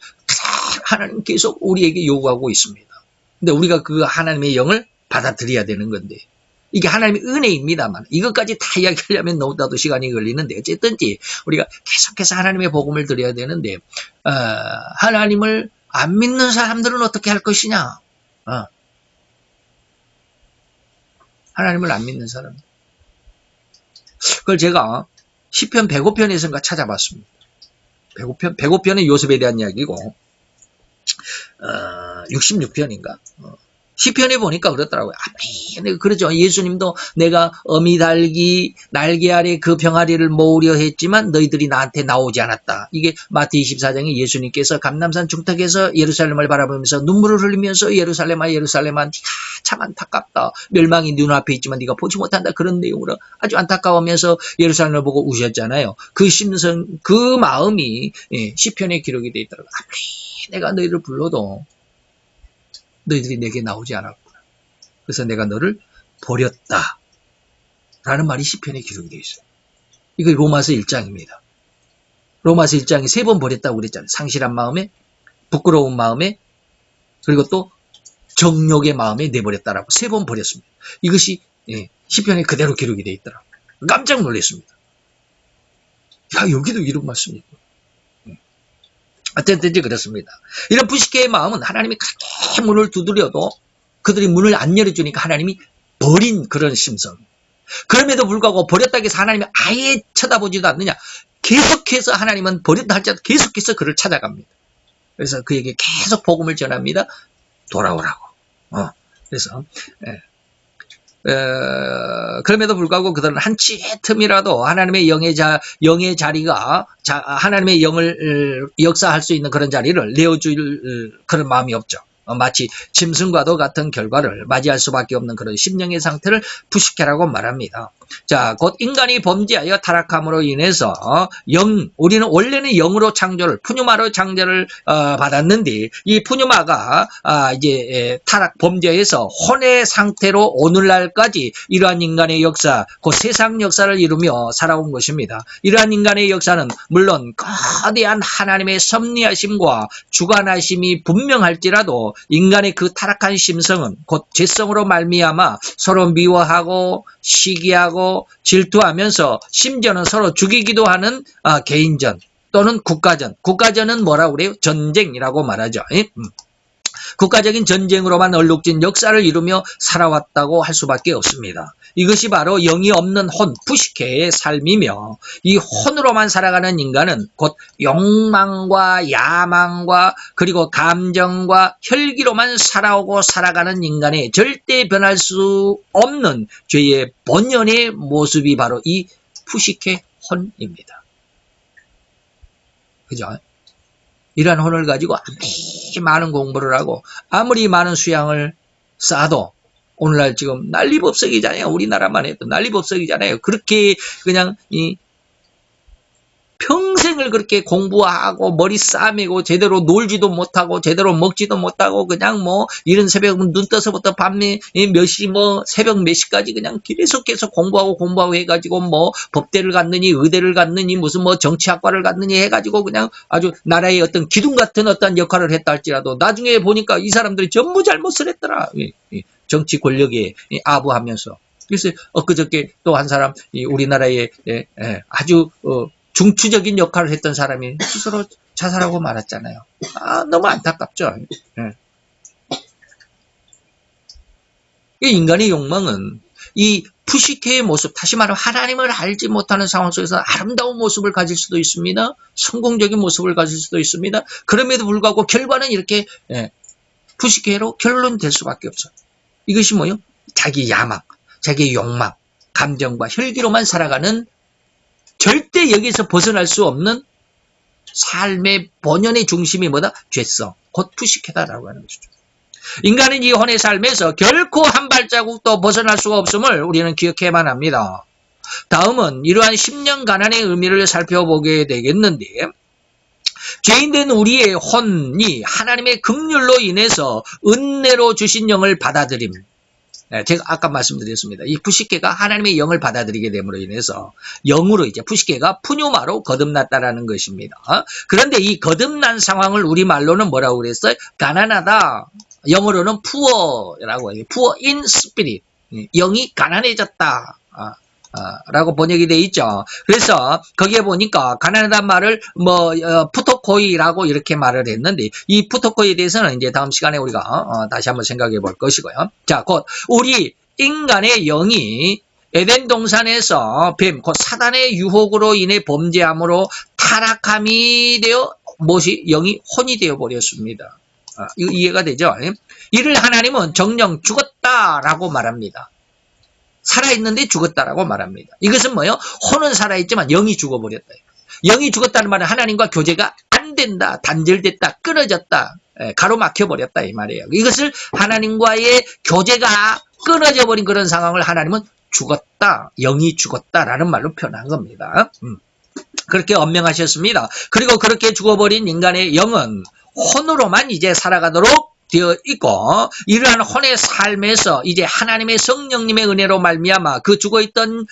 하나님 계속 우리에게 요구하고 있습니다. 근데 우리가 그 하나님의 영을 받아들여야 되는 건데 이게 하나님의 은혜입니다만 이것까지 다 이야기하려면 너무나도 시간이 걸리는데 어쨌든지 우리가 계속해서 하나님의 복음을 드려야 되는데 하나님을 안 믿는 사람들은 어떻게 할 것이냐? 하나님을 안 믿는 사람. 그걸 제가 시편 105편에서인가 찾아봤습니다. 105편은 요셉에 대한 이야기고 66편인가? 시편에 보니까 그렇더라고요. 아멘. 그러죠. 예수님도 내가 어미 날개 아래 그 병아리를 모으려 했지만 너희들이 나한테 나오지 않았다. 이게 마태 24장에 예수님께서 감람산 중턱에서 예루살렘을 바라보면서 눈물을 흘리면서 예루살렘아 예루살렘아 네가 참 안타깝다. 멸망이 눈앞에 있지만 네가 보지 못한다. 그런 내용으로 아주 안타까워하면서 예루살렘을 보고 우셨잖아요. 그 심성, 그 마음이 시편에 기록이 되어 있더라고요. 아멘. 내가 너희를 불러도 너희들이 내게 나오지 않았구나. 그래서 내가 너를 버렸다. 라는 말이 시편에 기록이 되어 있어요. 이거 로마서 1장입니다. 로마서 1장에 3번 버렸다고 그랬잖아요. 상실한 마음에, 부끄러운 마음에, 그리고 또 정욕의 마음에 내버렸다라고 3번 버렸습니다. 이것이 시편에 그대로 기록이 되어 있더라고요. 깜짝 놀랐습니다. 야, 여기도 이런 말씀이 있고. 어쨌든지 그렇습니다. 이런 푸시케의 마음은 하나님이 그렇게 문을 두드려도 그들이 문을 안 열어주니까 하나님이 버린 그런 심성. 그럼에도 불구하고 버렸다고 해서 하나님이 아예 쳐다보지도 않느냐. 계속해서 하나님은 버렸다 할지라도 계속해서 그를 찾아갑니다. 그래서 그에게 계속 복음을 전합니다. 돌아오라고. 그래서 그럼에도 불구하고 그들은 한치의 틈이라도 하나님의 영의 자리가 하나님의 영을 역사할 수 있는 그런 자리를 내어줄 그런 마음이 없죠. 마치 짐승과도 같은 결과를 맞이할 수밖에 없는 그런 심령의 상태를 푸시케라고 말합니다. 자, 곧 인간이 범죄하여 타락함으로 인해서 우리는 원래는 영으로 창조를, 푸뉴마로 창조를 받았는데 이 푸뉴마가 이제 타락 범죄에서 혼의 상태로 오늘날까지 이러한 인간의 역사, 그 세상 역사를 이루며 살아온 것입니다. 이러한 인간의 역사는 물론 거대한 하나님의 섭리하심과 주관하심이 분명할지라도 인간의 그 타락한 심성은 곧 죄성으로 말미암아 서로 미워하고 시기하고 질투하면서 심지어는 서로 죽이기도 하는 개인전 또는 국가전. 국가전은 뭐라고 그래요? 전쟁이라고 말하죠. 국가적인 전쟁으로만 얼룩진 역사를 이루며 살아왔다고 할 수밖에 없습니다. 이것이 바로 영이 없는 혼, 푸시케의 삶이며 이 혼으로만 살아가는 인간은 곧 욕망과 야망과 그리고 감정과 혈기로만 살아오고 살아가는 인간의 절대 변할 수 없는 죄의 본연의 모습이 바로 이 푸시케 혼입니다. 그죠? 이러한 혼을 가지고 아무리 많은 공부를 하고 아무리 많은 수양을 쌓아도 오늘날 지금 난리법석이잖아요. 우리나라만 해도 난리법석이잖아요. 그렇게 그냥 평생을 그렇게 공부하고 머리 싸매고 제대로 놀지도 못하고 제대로 먹지도 못하고 그냥 뭐 이른 새벽 눈 떠서부터 밤에 몇 시 새벽 몇 시까지 그냥 계속해서 공부하고 해가지고 뭐 법대를 갔느니 의대를 갔느니 무슨 뭐 정치학과를 갔느니 해가지고 그냥 아주 나라의 어떤 기둥 같은 어떤 역할을 했다 할지라도 나중에 보니까 이 사람들이 전부 잘못을 했더라. 정치 권력에 아부하면서. 그래서 엊그저께 또 한 사람 우리나라의 아주 중추적인 역할을 했던 사람이 스스로 자살하고 말았잖아요. 너무 안타깝죠. 예. 이 인간의 욕망은 이 푸시케의 모습, 다시 말하면 하나님을 알지 못하는 상황 속에서 아름다운 모습을 가질 수도 있습니다. 성공적인 모습을 가질 수도 있습니다. 그럼에도 불구하고 결과는 이렇게 푸시케로 결론될 수밖에 없어요. 이것이 뭐요? 자기 야망, 자기 욕망, 감정과 혈기로만 살아가는, 절대 여기서 벗어날 수 없는 삶의 본연의 중심이 뭐다? 죄성, 곧 푸시케다라고 하는 것이죠. 인간은 이 혼의 삶에서 결코 한 발자국도 벗어날 수가 없음을 우리는 기억해야만 합니다. 다음은 이러한 10년 가난의 의미를 살펴보게 되겠는데, 죄인된 우리의 혼이 하나님의 긍휼로 인해서 은혜로 주신 영을 받아들임. 제가 아까 말씀드렸습니다. 이 푸시케가 하나님의 영을 받아들이게 됨으로 인해서 영으로 이제 푸시케가 푸뇨마로 거듭났다라는 것입니다. 그런데 이 거듭난 상황을 우리말로는 뭐라고 그랬어요? 가난하다. 영어로는 poor라고 해요. poor in spirit. 영이 가난해졌다. 라고 번역이 돼 있죠. 그래서 거기에 보니까 가난하다는 말을 푸토코이라고 이렇게 말을 했는데, 이 푸토코이에 대해서는 이제 다음 시간에 우리가 다시 한번 생각해 볼 것이고요. 자, 곧 우리 인간의 영이 에덴 동산에서 뱀, 곧 사단의 유혹으로 인해 범죄함으로 타락함이 되어 무엇이 영이 혼이 되어 버렸습니다. 이거 이해가 되죠? 이를 하나님은 정령 죽었다라고 말합니다. 살아있는데 죽었다라고 말합니다. 이것은 뭐예요? 혼은 살아있지만 영이 죽어버렸다. 영이 죽었다는 말은 하나님과 교제가 안 된다, 단절됐다, 끊어졌다, 가로막혀버렸다 이 말이에요. 이것을 하나님과의 교제가 끊어져 버린 그런 상황을 하나님은 죽었다, 영이 죽었다라는 말로 표현한 겁니다. 그렇게 언명하셨습니다. 그리고 그렇게 죽어버린 인간의 영은 혼으로만 이제 살아가도록 되어 있고, 이러한 혼의 삶에서 이제 하나님의 성령님의 은혜로 말미암아 그 죽어있던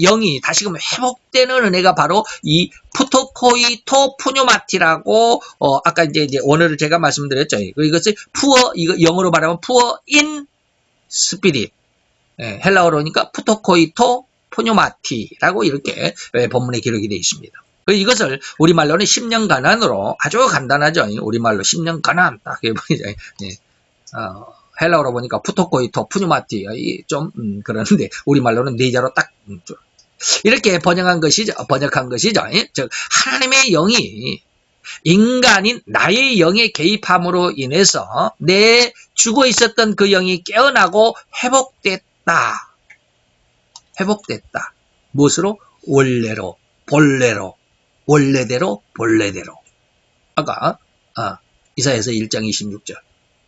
영이 다시금 회복되는 은혜가 바로 이 푸토코이토 푸뇨마티라고 아까 이제 원어를 제가 말씀드렸죠. 이것을 이거 영어로 말하면 poor in spirit, 헬라어로니까 푸토코이토 푸뇨마티라고 이렇게 본문에 기록이 되어 있습니다. 이것을 우리말로는 10년 가난으로, 아주 간단하죠. 우리말로 10년 가난 딱 해보니까 헬라어로 보니까 푸토코이토 푸뉴마티 좀 그러는데 우리말로는 네자로 딱 이렇게 번역한 것이죠. 즉 하나님의 영이 인간인 나의 영에 개입함으로 인해서 내 죽어 있었던 그 영이 깨어나고 회복됐다. 무엇으로? 원래로, 본래로, 원래대로, 본래대로. 아까 이사야서 1장 26절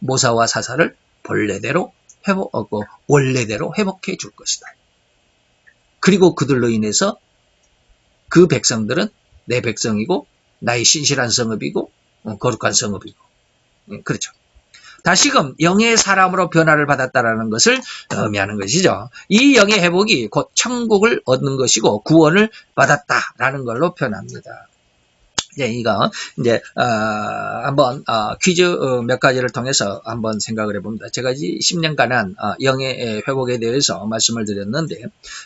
모사와 사사를 본래대로 원래대로 회복해 줄 것이다. 그리고 그들로 인해서 그 백성들은 내 백성이고 나의 신실한 성읍이고 거룩한 성읍이고, 그렇죠. 다시금 영의 사람으로 변화를 받았다라는 것을 의미하는 것이죠. 이 영의 회복이 곧 천국을 얻는 것이고 구원을 받았다라는 걸로 표현합니다. 이거 이제 한번 퀴즈 몇 가지를 통해서 한번 생각을 해봅니다. 제가 10년간은 영의 회복에 대해서 말씀을 드렸는데,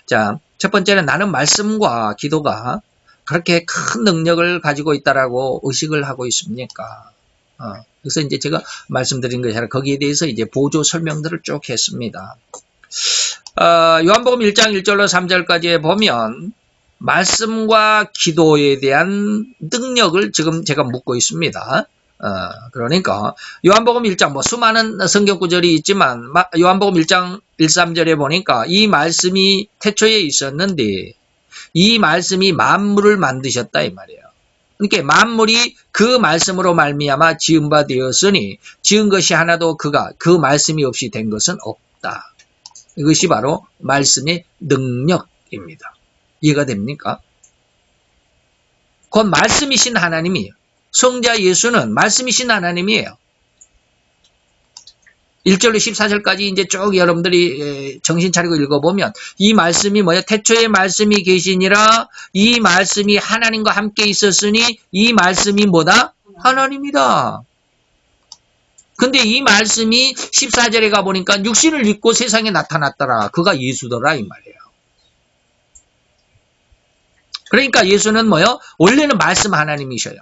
자, 첫 번째는 나는 말씀과 기도가 그렇게 큰 능력을 가지고 있다라고 의식을 하고 있습니까? 그래서 이제 제가 말씀드린 것이 아니라 거기에 대해서 이제 보조 설명들을 쭉 했습니다. 요한복음 1장 1절로 3절까지에 보면 말씀과 기도에 대한 능력을 지금 제가 묻고 있습니다. 그러니까 요한복음 1장 수많은 성경 구절이 있지만 요한복음 1장 1, 3절에 보니까 이 말씀이 태초에 있었는데 이 말씀이 만물을 만드셨다 이 말이에요. 그러니까 만물이 그 말씀으로 말미암아 지은 바 되었으니 지은 것이 하나도 그 말씀이 없이 된 것은 없다. 이것이 바로 말씀의 능력입니다. 이해가 됩니까? 곧 말씀이신 하나님이에요. 성자 예수는 말씀이신 하나님이에요. 1절로 14절까지 이제 쭉 여러분들이 정신 차리고 읽어보면 이 말씀이 뭐예요? 태초에 말씀이 계시니라. 이 말씀이 하나님과 함께 있었으니 이 말씀이 뭐다? 하나님이다. 근데 이 말씀이 14절에 가보니까 육신을 입고 세상에 나타났더라. 그가 예수더라 이 말이에요. 그러니까 예수는 뭐요? 원래는 말씀 하나님이셔요.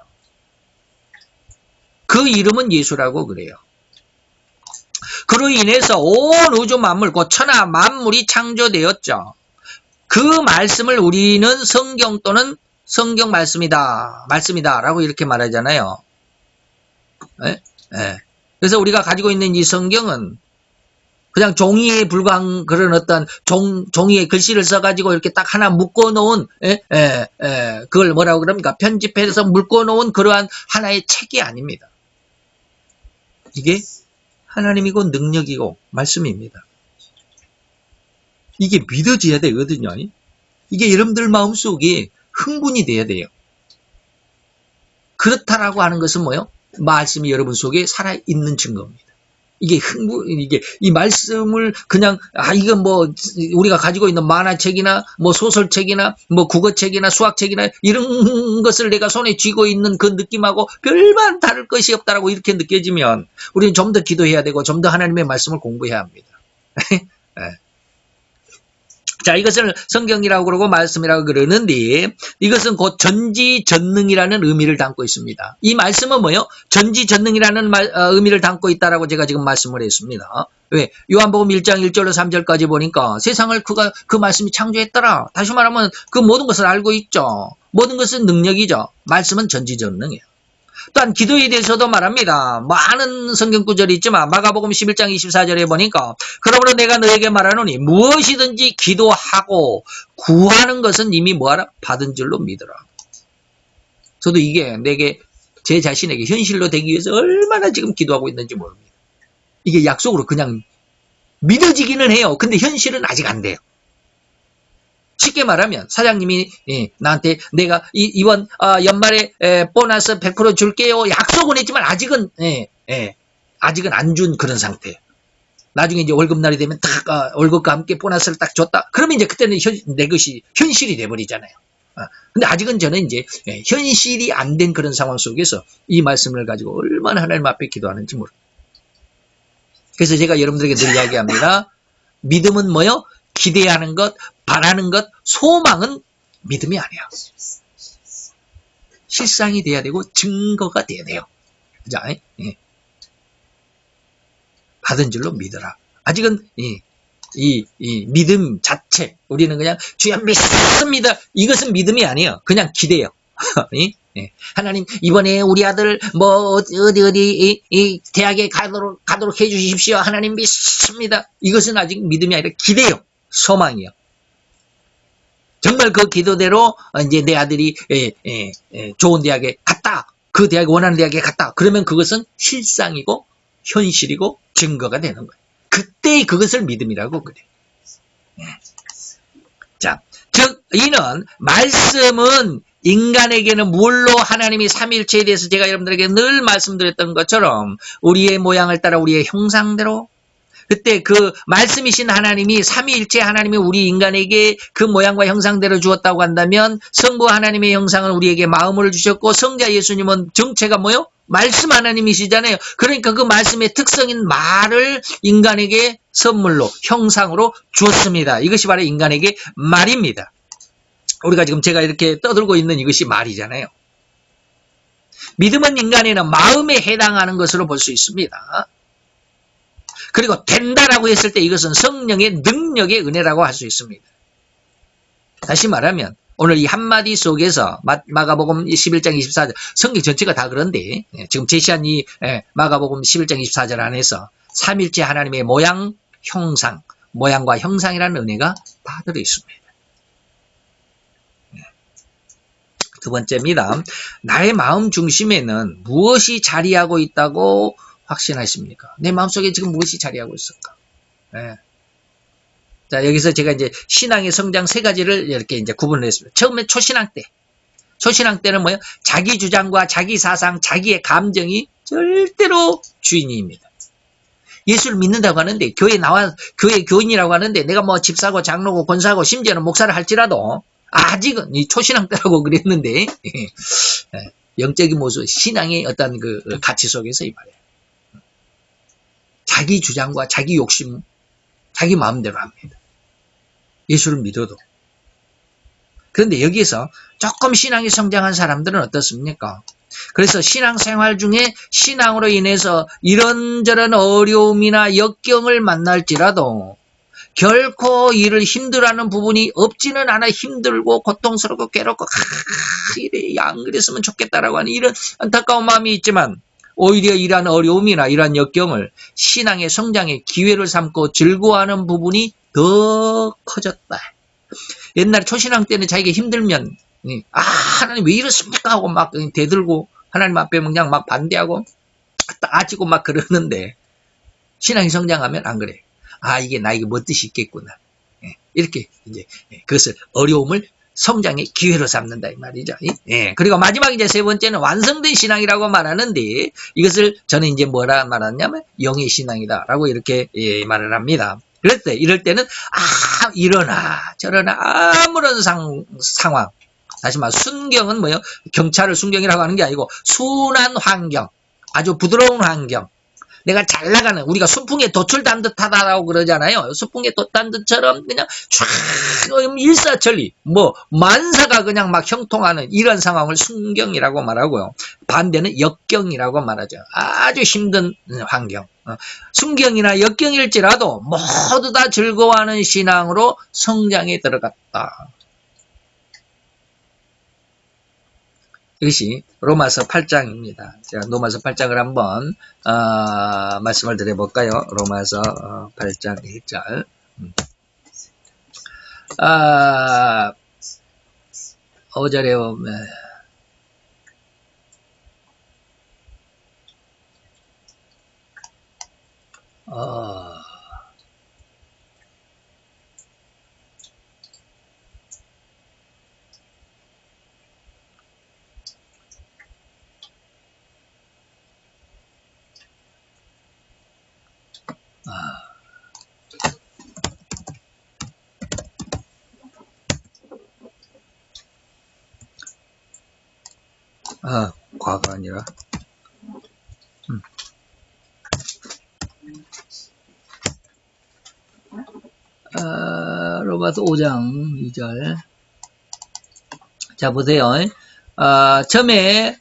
그 이름은 예수라고 그래요. 그로 인해서 온 우주 만물, 곧 천하 만물이 창조되었죠. 그 말씀을 우리는 성경 또는 성경 말씀이다 라고 이렇게 말하잖아요. 예? 예. 그래서 우리가 가지고 있는 이 성경은 그냥 종이에 불과한 그런 어떤 종이에 글씨를 써가지고 이렇게 딱 하나 묶어놓은, 그걸 뭐라고 그럽니까? 편집해서 묶어놓은 그러한 하나의 책이 아닙니다. 이게 하나님이고 능력이고 말씀입니다. 이게 믿어져야 되거든요. 이게 여러분들 마음속에 흥분이 돼야 돼요. 그렇다라고 하는 것은 뭐요? 말씀이 여러분 속에 살아있는 증거입니다. 이게 이 말씀을 그냥, 이건 뭐, 우리가 가지고 있는 만화책이나, 뭐 소설책이나, 뭐 국어책이나 수학책이나, 이런 것을 내가 손에 쥐고 있는 그 느낌하고 별반 다를 것이 없다라고 이렇게 느껴지면, 우리는 좀 더 기도해야 되고, 좀 더 하나님의 말씀을 공부해야 합니다. 네. 자, 이것을 성경이라고 그러고 말씀이라고 그러는데, 이것은 곧 전지전능이라는 의미를 담고 있습니다. 이 말씀은 뭐요? 전지전능이라는 의미를 담고 있다라고 제가 지금 말씀을 했습니다. 왜? 요한복음 1장 1절로 3절까지 보니까 세상을 그 말씀이 창조했더라. 다시 말하면 그 모든 것을 알고 있죠. 모든 것은 능력이죠. 말씀은 전지전능이에요. 또한 기도에 대해서도 말합니다. 많은 성경 구절이 있지만 마가복음 11장 24절에 보니까 그러므로 내가 너에게 말하노니 무엇이든지 기도하고 구하는 것은 이미 뭐하라? 받은 줄로 믿으라. 저도 이게 내게 제 자신에게 현실로 되기 위해서 얼마나 지금 기도하고 있는지 모릅니다. 이게 약속으로 그냥 믿어지기는 해요. 근데 현실은 아직 안 돼요. 쉽게 말하면 사장님이 나한테 내가 이번 연말에 보너스 100% 줄게요. 약속은 했지만 아직은 아직은 안 준 그런 상태예요. 나중에 이제 월급날이 되면 딱 월급과 함께 보너스를 딱 줬다. 그러면 이제 그때는 내 것이 현실이 돼버리잖아요. 근데 아직은 저는 이제 현실이 안 된 그런 상황 속에서 이 말씀을 가지고 얼마나 하나님 앞에 기도하는지 모릅니다. 그래서 제가 여러분들에게 늘 이야기합니다. 믿음은 뭐요? 기대하는 것, 바라는 것, 소망은 믿음이 아니야. 실상이 돼야 되고 증거가 돼야 돼요. 그죠? 받은 줄로 믿어라. 아직은 이 믿음 자체, 우리는 그냥 주여 믿습니다. 이것은 믿음이 아니에요. 그냥 기대요. 하나님 이번에 우리 아들 뭐 어디 이 대학에 가도록 해주십시오. 하나님 믿습니다. 이것은 아직 믿음이 아니라 기대요. 소망이요. 정말 그 기도대로 이제 내 아들이 좋은 대학에 갔다. 그 대학에 원하는 대학에 갔다. 그러면 그것은 실상이고 현실이고 증거가 되는 거예요. 그때 그것을 믿음이라고 그래요. 자, 즉 이는 말씀은 인간에게는 물로 하나님이 삼위일체에 대해서 제가 여러분들에게 늘 말씀드렸던 것처럼 우리의 모양을 따라 우리의 형상대로 그때 그 말씀이신 하나님이 삼위일체 하나님이 우리 인간에게 그 모양과 형상대로 주었다고 한다면 성부 하나님의 형상은 우리에게 마음을 주셨고 성자 예수님은 정체가 뭐요? 말씀 하나님이시잖아요. 그러니까 그 말씀의 특성인 말을 인간에게 선물로 형상으로 주었습니다. 이것이 바로 인간에게 말입니다. 우리가 지금 제가 이렇게 떠들고 있는 이것이 말이잖아요. 믿음은 인간에는 마음에 해당하는 것으로 볼 수 있습니다. 그리고 된다라고 했을 때 이것은 성령의 능력의 은혜라고 할 수 있습니다. 다시 말하면 오늘 이 한마디 속에서 마가복음 11장 24절 성경 전체가 다 그런데 지금 제시한 이 마가복음 11장 24절 안에서 삼일체 하나님의 모양, 형상, 모양과 형상이라는 은혜가 다 들어있습니다. 두 번째입니다. 나의 마음 중심에는 무엇이 자리하고 있다고 확신하십니까? 내 마음속에 지금 무엇이 자리하고 있을까? 자, 여기서 제가 이제 신앙의 성장 세 가지를 이렇게 이제 구분을 했습니다. 처음에 초신앙 때. 초신앙 때는 뭐예요? 자기 주장과 자기 사상, 자기의 감정이 절대로 주인입니다. 예수를 믿는다고 하는데, 교회 교인이라고 하는데, 내가 뭐 집사고 장로고 권사고 심지어는 목사를 할지라도, 아직은 이 초신앙 때라고 그랬는데, 영적인 모습, 신앙의 어떤 그 가치 속에서 이 말이에요. 자기 주장과 자기 욕심, 자기 마음대로 합니다. 예수를 믿어도. 그런데 여기서 조금 신앙이 성장한 사람들은 어떻습니까? 그래서 신앙생활 중에 신앙으로 인해서 이런저런 어려움이나 역경을 만날지라도 결코 이를 힘들어하는 부분이 없지는 않아 힘들고 고통스럽고 괴롭고 이래 안 그랬으면 좋겠다라고 하는 이런 안타까운 마음이 있지만 오히려 이러한 어려움이나 이러한 역경을 신앙의 성장의 기회를 삼고 즐거워하는 부분이 더 커졌다. 옛날에 초신앙 때는 자기가 힘들면 하나님 왜 이렇습니까 하고 막 대들고 하나님 앞에 그냥 막 반대하고 따지고 막 그러는데 신앙이 성장하면 안 그래. 이게 나에게 뭐 뜻이 있겠구나. 이렇게 이제 그것을 어려움을 성장의 기회로 삼는다 이 말이죠. 그리고 마지막 이제 세 번째는 완성된 신앙이라고 말하는데 이것을 저는 이제 뭐라 말하냐면 영의 신앙이다라고 이렇게 말을 합니다. 이럴 때는 이러나 저러나 아무런 상황 다시 말해 순경은 뭐예요? 경찰을 순경이라고 하는 게 아니고 순한 환경, 아주 부드러운 환경. 내가 잘 나가는 우리가 수풍에 돛을 단 듯하다라고 그러잖아요. 수풍에 돛 단 듯처럼 그냥 촤 일사천리 뭐 만사가 그냥 막 형통하는 이런 상황을 순경이라고 말하고요. 반대는 역경이라고 말하죠. 아주 힘든 환경. 순경이나 역경일지라도 모두 다 즐거워하는 신앙으로 성장에 들어갔다. 이것이 로마서 8장입니다. 제가 로마서 8장을 한번 말씀을 드려볼까요? 로마서 8장 1절 5절에 보면 과가 아니라 로마서 5장 2절 자 보세요. 처음에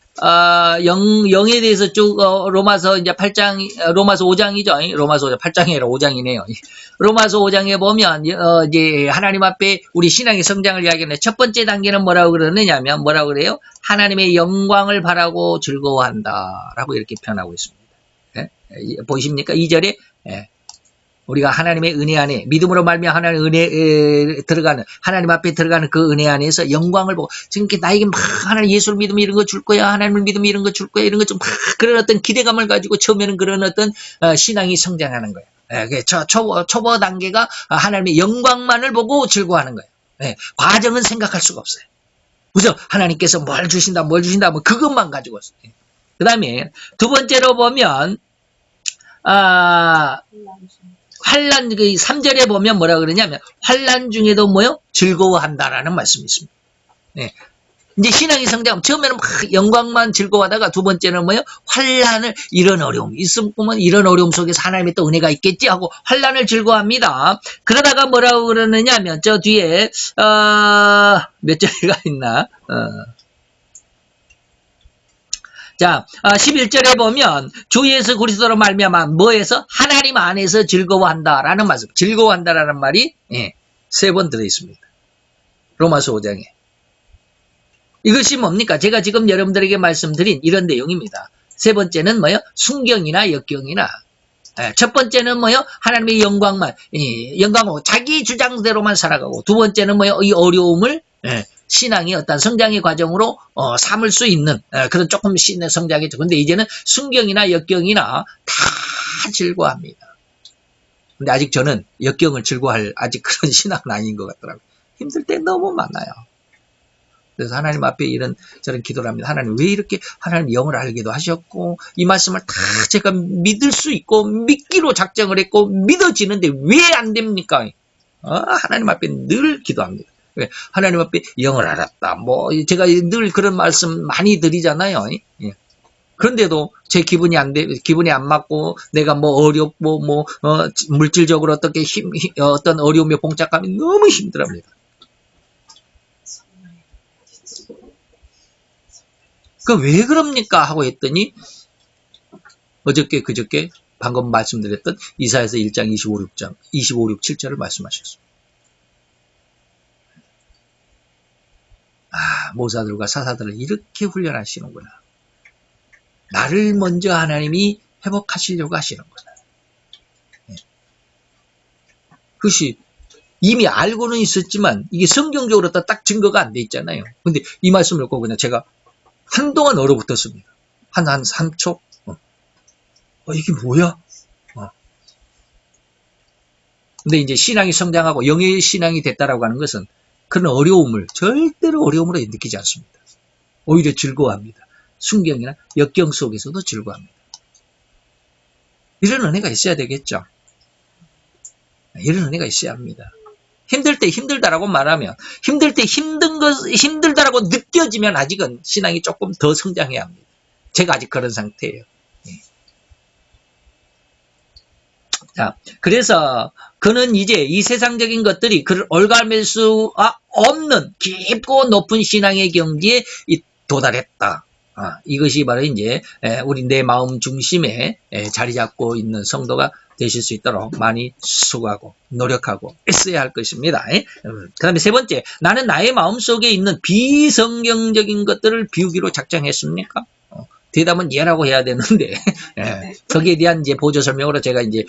영에 대해서 쭉 로마서 이제 8장 로마서 5장이죠. 로마서 5장 8장이 아니라 5장이네요. 로마서 5장에 보면 이제 하나님 앞에 우리 신앙의 성장을 이야기하는 첫 번째 단계는 뭐라고 그러느냐면 뭐라고 그래요? 하나님의 영광을 바라고 즐거워한다라고 이렇게 표현하고 있습니다. 보이십니까? 2절에 우리가 하나님의 은혜 안에 믿음으로 말미암아 하나님의 은혜에 들어가는 하나님 앞에 들어가는 그 은혜 안에서 영광을 보고 지금 나에게 막 하나님 예수를 믿으면 이런 거 줄 거야 하나님을 믿으면 이런 거 줄 거야 이런 거 좀 막 그런 어떤 기대감을 가지고 처음에는 그런 어떤 신앙이 성장하는 거예요. 초보 단계가 하나님의 영광만을 보고 즐거워하는 거예요. 과정은 생각할 수가 없어요. 그죠? 하나님께서 뭘 주신다 뭐 그것만 가지고 있어요. 그 다음에 두 번째로 보면 환난 그 3절에 보면 뭐라 그러냐면 환난 중에도 뭐요? 즐거워한다라는 말씀이 있습니다. 이제 신앙이 성장하면 처음에는 막 영광만 즐거워하다가 두 번째는 뭐요? 환난을 이런 어려움 있으면 이런 어려움 속에서 하나님의 또 은혜가 있겠지 하고 환난을 즐거워합니다. 그러다가 뭐라고 그러느냐면 저 뒤에 몇 절가 있나? 자, 11절에 보면 주 예수 그리스도로 말미암아 뭐에서? 하나님 안에서 즐거워한다라는 말씀. 즐거워한다라는 말이 3번 들어있습니다. 로마서 5장에. 이것이 뭡니까? 제가 지금 여러분들에게 말씀드린 이런 내용입니다. 세 번째는 뭐요? 순경이나 역경이나 첫 번째는 뭐요? 하나님의 영광만 영광으로 자기 주장대로만 살아가고 두 번째는 뭐요? 이 어려움을 신앙의 어떤 성장의 과정으로 삼을 수 있는 그런 조금 신의 성장이죠. 근데 이제는 순경이나 역경이나 다 즐거워합니다. 근데 아직 저는 역경을 즐거워할 아직 그런 신앙은 아닌 것 같더라고요. 힘들 때 너무 많아요. 그래서 하나님 앞에 이런 저런 기도를 합니다. 하나님 왜 이렇게 하나님 영을 알기도 하셨고 이 말씀을 다 제가 믿을 수 있고 믿기로 작정을 했고 믿어지는데 왜 안 됩니까? 하나님 앞에 늘 기도합니다. 하나님 앞에 영을 알았다. 뭐 제가 늘 그런 말씀 많이 드리잖아요. 그런데도 제 기분이 안 맞고 내가 뭐 어렵고 뭐 물질적으로 어떻게 어떤 어려움에 봉착하면 너무 힘들합니다. 왜 그럽니까? 하고 했더니 어저께 그저께 방금 말씀드렸던 이사야서 1장 25, 6 7절을 말씀하셨습니다. 모사들과 사사들을 이렇게 훈련하시는구나. 나를 먼저 하나님이 회복하시려고 하시는구나. 그것이 이미 알고는 있었지만 이게 성경적으로 딱 증거가 안 돼 있잖아요. 근데 이 말씀을 듣고 그냥 제가 한동안 얼어붙었습니다. 한 3초. 이게 뭐야? 근데 이제 신앙이 성장하고 영의 신앙이 됐다라고 하는 것은 그런 어려움을 절대로 어려움으로 느끼지 않습니다. 오히려 즐거워합니다. 순경이나 역경 속에서도 즐거워합니다. 이런 은혜가 있어야 되겠죠. 이런 은혜가 있어야 합니다. 힘들 때 힘들다라고 말하면, 힘들 때 힘들다라고 느껴지면 아직은 신앙이 조금 더 성장해야 합니다. 제가 아직 그런 상태예요. 자, 그래서 그는 이제 이 세상적인 것들이 그를 올가맬 수 없는 깊고 높은 신앙의 경지에 도달했다. 이것이 바로 이제 우리 내 마음 중심에 자리 잡고 있는 성도가 되실 수 있도록 많이 수고하고 노력하고 애써야 할 것입니다. 그 다음에 세 번째, 나는 나의 마음속에 있는 비성경적인 것들을 비우기로 작정했습니까? 대답은 예라고 해야 되는데 거기에 대한 이제 보조 설명으로 제가 이제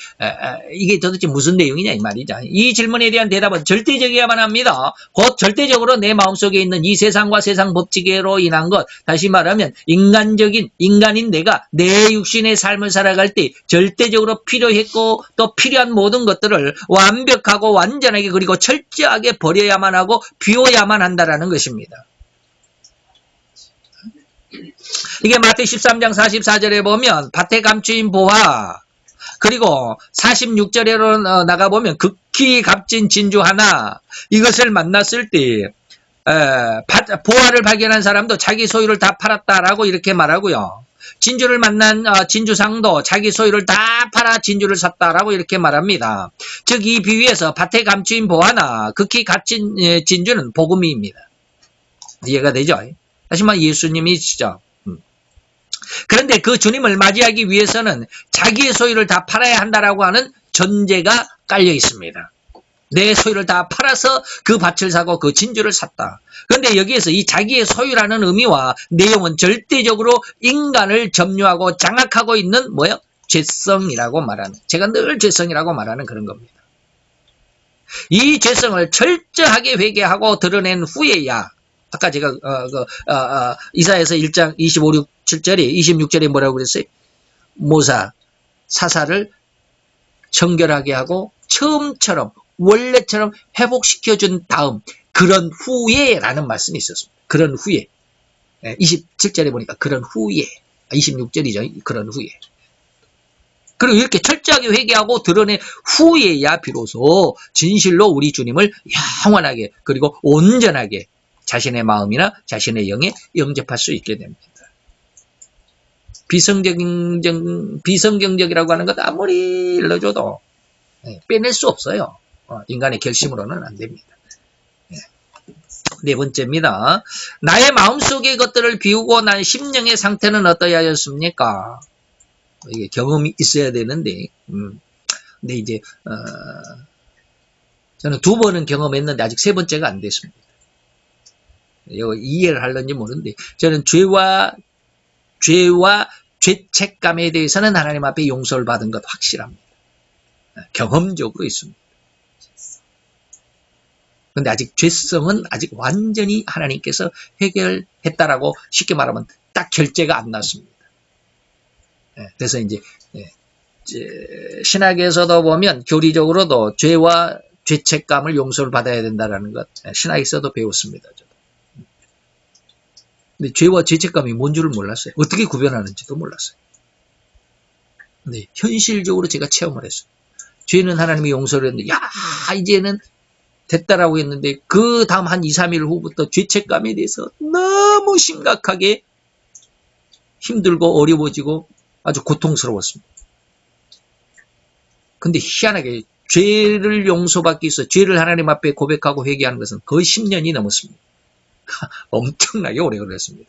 이게 도대체 무슨 내용이냐 이 말이죠. 이 질문에 대한 대답은 절대적이어야만 합니다. 곧 절대적으로 내 마음속에 있는 이 세상과 세상 법칙으로 인한 것, 다시 말하면 인간인 내가 내 육신의 삶을 살아갈 때 절대적으로 필요했고 또 필요한 모든 것들을 완벽하고 완전하게 그리고 철저하게 버려야만 하고 비워야만 한다라는 것입니다. 이게 마태 13장 44절에 보면 밭에 감추인 보화, 그리고 46절에 나가보면 극히 값진 진주 하나, 이것을 만났을 때 보화를 발견한 사람도 자기 소유를 다 팔았다라고 이렇게 말하고요. 진주를 만난 진주상도 자기 소유를 다 팔아 진주를 샀다라고 이렇게 말합니다. 즉 이 비유에서 밭에 감추인 보화나 극히 값진 진주는 복음입니다. 이해가 되죠? 다시 말해 예수님이시죠. 그런데 그 주님을 맞이하기 위해서는 자기의 소유를 다 팔아야 한다라고 하는 전제가 깔려 있습니다. 내 소유를 다 팔아서 그 밭을 사고 그 진주를 샀다. 그런데 여기에서 이 자기의 소유라는 의미와 내용은 절대적으로 인간을 점유하고 장악하고 있는 죄성이라고 말하는, 제가 늘 죄성이라고 말하는 그런 겁니다. 이 죄성을 철저하게 회개하고 드러낸 후에야, 아까 제가 이사야서 1장 25, 7절에 26절에 뭐라고 그랬어요? 모사, 사사를 정결하게 하고 처음처럼 원래처럼 회복시켜준 다음 그런 후에 라는 말씀이 있었습니다. 그런 후에. 27절에 보니까 그런 후에, 26절이죠. 그런 후에. 그리고 이렇게 철저하게 회개하고 드러낸 후에야 비로소 진실로 우리 주님을 영원하게 그리고 온전하게 자신의 마음이나 자신의 영에 영접할 수 있게 됩니다. 비성경적이라고 하는 것 아무리 일러줘도 빼낼 수 없어요. 인간의 결심으로는 안 됩니다. 네 번째입니다. 나의 마음속의 것들을 비우고 난 심령의 상태는 어떠하였습니까? 이게 경험이 있어야 되는데, 근데 이제 저는 2번은 경험했는데 아직 3번째가 안 됐습니다. 이거 이해를 하려는지 모르는데, 저는 죄와 죄책감에 대해서는 하나님 앞에 용서를 받은 것 확실합니다. 경험적으로 있습니다. 그런데 아직 죄성은 아직 완전히 하나님께서 해결했다라고 쉽게 말하면 딱 결제가 안 났습니다. 그래서 이제 신학에서도 보면 교리적으로도 죄와 죄책감을 용서를 받아야 된다는 것 신학에서도 배웠습니다. 저도. 근데 죄와 죄책감이 뭔 줄을 몰랐어요. 어떻게 구별하는지도 몰랐어요. 근데 현실적으로 제가 체험을 했어요. 죄는 하나님이 용서를 했는데 이제는 됐다라고 했는데 그 다음 한 2, 3일 후부터 죄책감에 대해서 너무 심각하게 힘들고 어려워지고 아주 고통스러웠습니다. 근데 희한하게 죄를 용서받기 위해서 죄를 하나님 앞에 고백하고 회개하는 것은 거의 10년이 넘었습니다. 엄청나게 오래 걸렸습니다.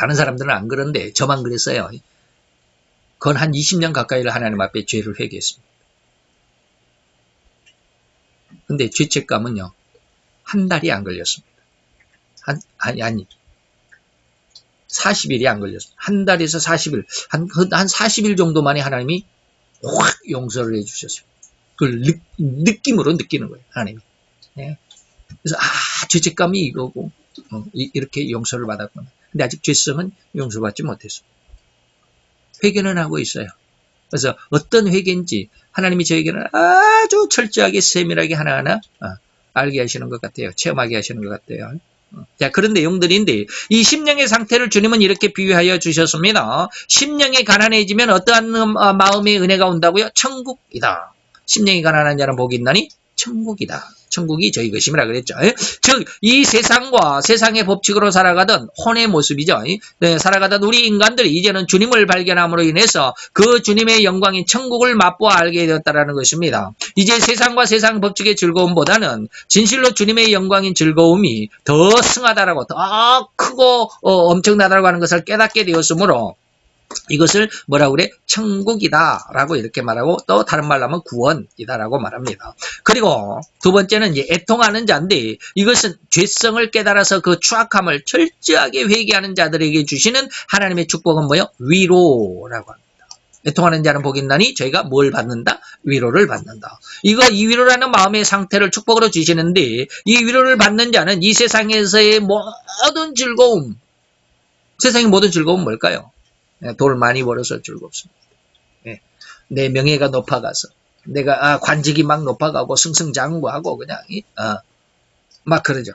다른 사람들은 안 그런데 저만 그랬어요. 그건 한 20년 가까이를 하나님 앞에 죄를 회개했습니다. 근데 죄책감은요, 한 달이 안 걸렸습니다. 아니, 40일이 안 걸렸습니다. 한 달에서 40일, 한 40일 정도 만에 하나님이 확 용서를 해주셨어요. 그걸 느낌으로 느끼는 거예요, 하나님이. 네. 그래서, 죄책감이 이거고, 이렇게 용서를 받았구나. 근데 아직 죄성은 용서받지 못했어요. 회개는 하고 있어요. 그래서 어떤 회개인지 하나님이 저에게는 아주 철저하게 세밀하게 하나하나 알게 하시는 것 같아요. 체험하게 하시는 것 같아요. 자, 그런 내용들인데 이 심령의 상태를 주님은 이렇게 비유하여 주셨습니다. 심령이 가난해지면 어떠한 마음의 은혜가 온다고요? 천국이다. 심령이 가난한 자는 복이 있나니 천국이다. 천국이 저희 것임이라 그랬죠. 즉, 이 세상과 세상의 법칙으로 살아가던 혼의 모습이죠. 살아가던 우리 인간들이 이제는 주님을 발견함으로 인해서 그 주님의 영광인 천국을 맛보아 알게 되었다는 것입니다. 이제 세상과 세상 법칙의 즐거움보다는 진실로 주님의 영광인 즐거움이 더 승하다라고, 더 크고 엄청나다라고 하는 것을 깨닫게 되었으므로 이것을 뭐라고 그래? 천국이다라고 이렇게 말하고 또 다른 말로 하면 구원이다라고 말합니다. 그리고 두 번째는 이제 애통하는 자인데 이것은 죄성을 깨달아서 그 추악함을 철저하게 회개하는 자들에게 주시는 하나님의 축복은 뭐예요? 위로라고 합니다. 애통하는 자는 복이 있나니 저희가 뭘 받는다? 위로를 받는다. 이 위로라는 마음의 상태를 축복으로 주시는데 이 위로를 받는 자는 이 세상에서의 모든 즐거움, 세상의 모든 즐거움은 뭘까요? 돈을 많이 벌어서 즐겁습니다. 내 명예가 높아가서 내가 관직이 막 높아가고 승승장구하고 그냥 막 그러죠.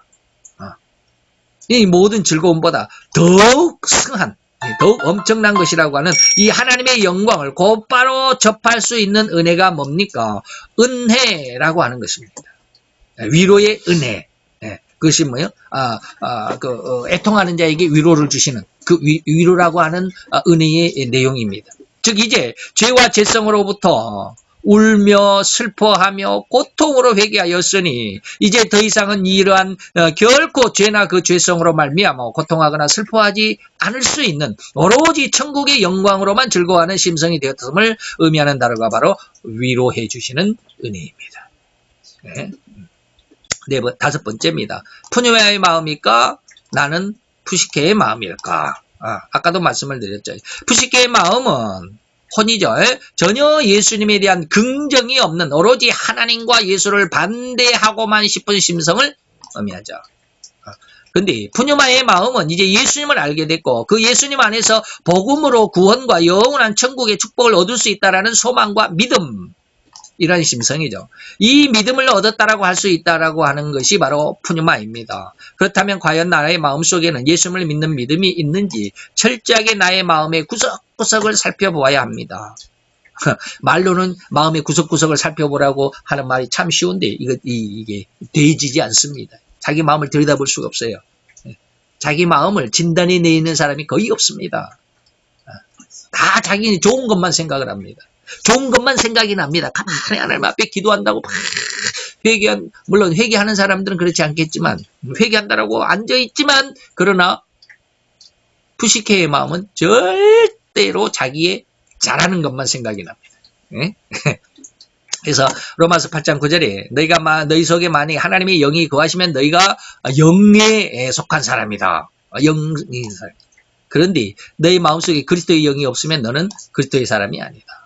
이 모든 즐거움보다 더욱 승한, 더욱 엄청난 것이라고 하는 이 하나님의 영광을 곧바로 접할 수 있는 은혜가 뭡니까? 은혜라고 하는 것입니다. 위로의 은혜. 그것이 뭐예요? 애통하는 자에게 위로를 주시는 그 위로라고 하는 은혜의 내용입니다. 즉 이제 죄와 죄성으로부터 울며 슬퍼하며 고통으로 회개하였으니 이제 더 이상은 이러한 결코 죄나 그 죄성으로 말미암아 고통하거나 슬퍼하지 않을 수 있는 오로지 천국의 영광으로만 즐거워하는 심성이 되었음을 의미하는 단어가 바로 위로해 주시는 은혜입니다. 다섯 번째입니다. 푸뉴마의 마음일까? 나는 푸시케의 마음일까? 아까도 말씀을 드렸죠. 푸시케의 마음은 혼이죠. 전혀 예수님에 대한 긍정이 없는 오로지 하나님과 예수를 반대하고만 싶은 심성을 의미하죠. 근데 푸뉴마의 마음은 이제 예수님을 알게 됐고 그 예수님 안에서 복음으로 구원과 영원한 천국의 축복을 얻을 수 있다라는 소망과 믿음, 이런 심성이죠. 이 믿음을 얻었다라고 할 수 있다라고 하는 것이 바로 푸뉴마입니다. 그렇다면 과연 나의 마음속에는 예수님을 믿는 믿음이 있는지 철저하게 나의 마음의 구석구석을 살펴보아야 합니다. 말로는 마음의 구석구석을 살펴보라고 하는 말이 참 쉬운데 이게 되지지 않습니다. 자기 마음을 들여다볼 수가 없어요. 자기 마음을 진단해 내는 사람이 거의 없습니다. 다 자기 좋은 것만 생각을 합니다. 좋은 것만 생각이 납니다. 가만히 하나님 앞에 기도한다고 물론 회개하는 사람들은 그렇지 않겠지만 회개한다라고 앉아있지만 그러나 푸시케의 마음은 절대로 자기의 잘하는 것만 생각이 납니다. 그래서 로마서 8장 9절에 너희 속에 만약 하나님의 영이 거하시면 너희가 영에 속한 사람이다. 영의 사람. 그런데 너희 마음속에 그리스도의 영이 없으면 너는 그리스도의 사람이 아니다.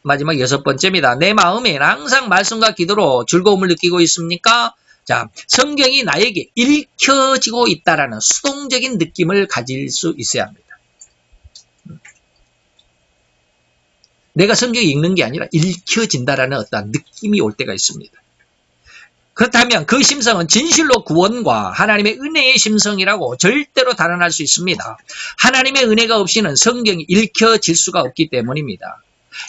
마지막 여섯 번째입니다. 내 마음에 항상 말씀과 기도로 즐거움을 느끼고 있습니까? 자, 성경이 나에게 읽혀지고 있다라는 수동적인 느낌을 가질 수 있어야 합니다. 내가 성경 읽는 게 아니라 읽혀진다라는 어떤 느낌이 올 때가 있습니다. 그렇다면 그 심성은 진실로 구원과 하나님의 은혜의 심성이라고 절대로 단언할 수 있습니다. 하나님의 은혜가 없이는 성경이 읽혀질 수가 없기 때문입니다.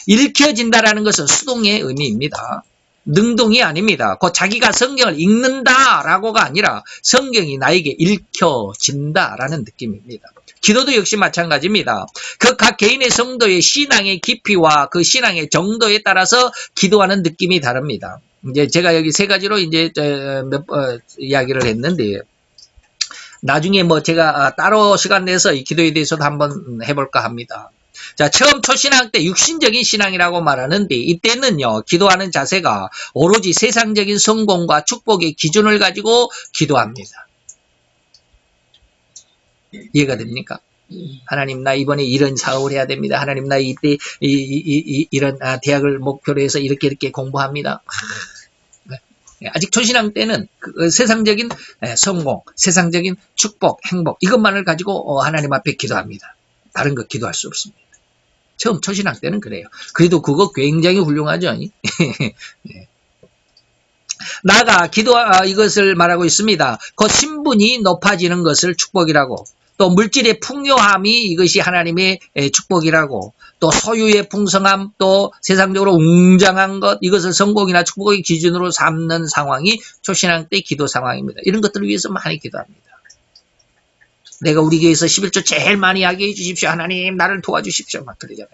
읽혀진다라는 것은 수동의 의미입니다. 능동이 아닙니다. 곧 자기가 성경을 읽는다라고가 아니라 성경이 나에게 읽혀진다라는 느낌입니다. 기도도 역시 마찬가지입니다. 그 각 개인의 성도의 신앙의 깊이와 그 신앙의 정도에 따라서 기도하는 느낌이 다릅니다. 이제 제가 여기 세 가지로 이제 이야기를 했는데 나중에 뭐 제가 따로 시간 내서 이 기도에 대해서도 한번 해볼까 합니다. 자, 처음 초신앙 때 육신적인 신앙이라고 말하는데 이때는요, 기도하는 자세가 오로지 세상적인 성공과 축복의 기준을 가지고 기도합니다. 이해가 됩니까? 하나님, 나 이번에 이런 사업을 해야 됩니다. 하나님, 나 이때 이런 대학을 목표로 해서 이렇게 공부합니다. 아직 초신앙 때는 그 세상적인 성공, 세상적인 축복, 행복 이것만을 가지고 하나님 앞에 기도합니다. 다른 거 기도할 수 없습니다. 처음 초신앙 때는 그래요. 그래도 그거 굉장히 훌륭하죠. 나가 기도 이것을 말하고 있습니다. 곧 신분이 높아지는 것을 축복이라고, 또 물질의 풍요함이 이것이 하나님의 축복이라고, 또 소유의 풍성함, 또 세상적으로 웅장한 것, 이것을 성공이나 축복의 기준으로 삼는 상황이 초신앙 때 기도 상황입니다. 이런 것들을 위해서 많이 기도합니다. 내가 우리 교회에서 11조 제일 많이 하게 해주십시오. 하나님, 나를 도와주십시오. 막 그러잖아요.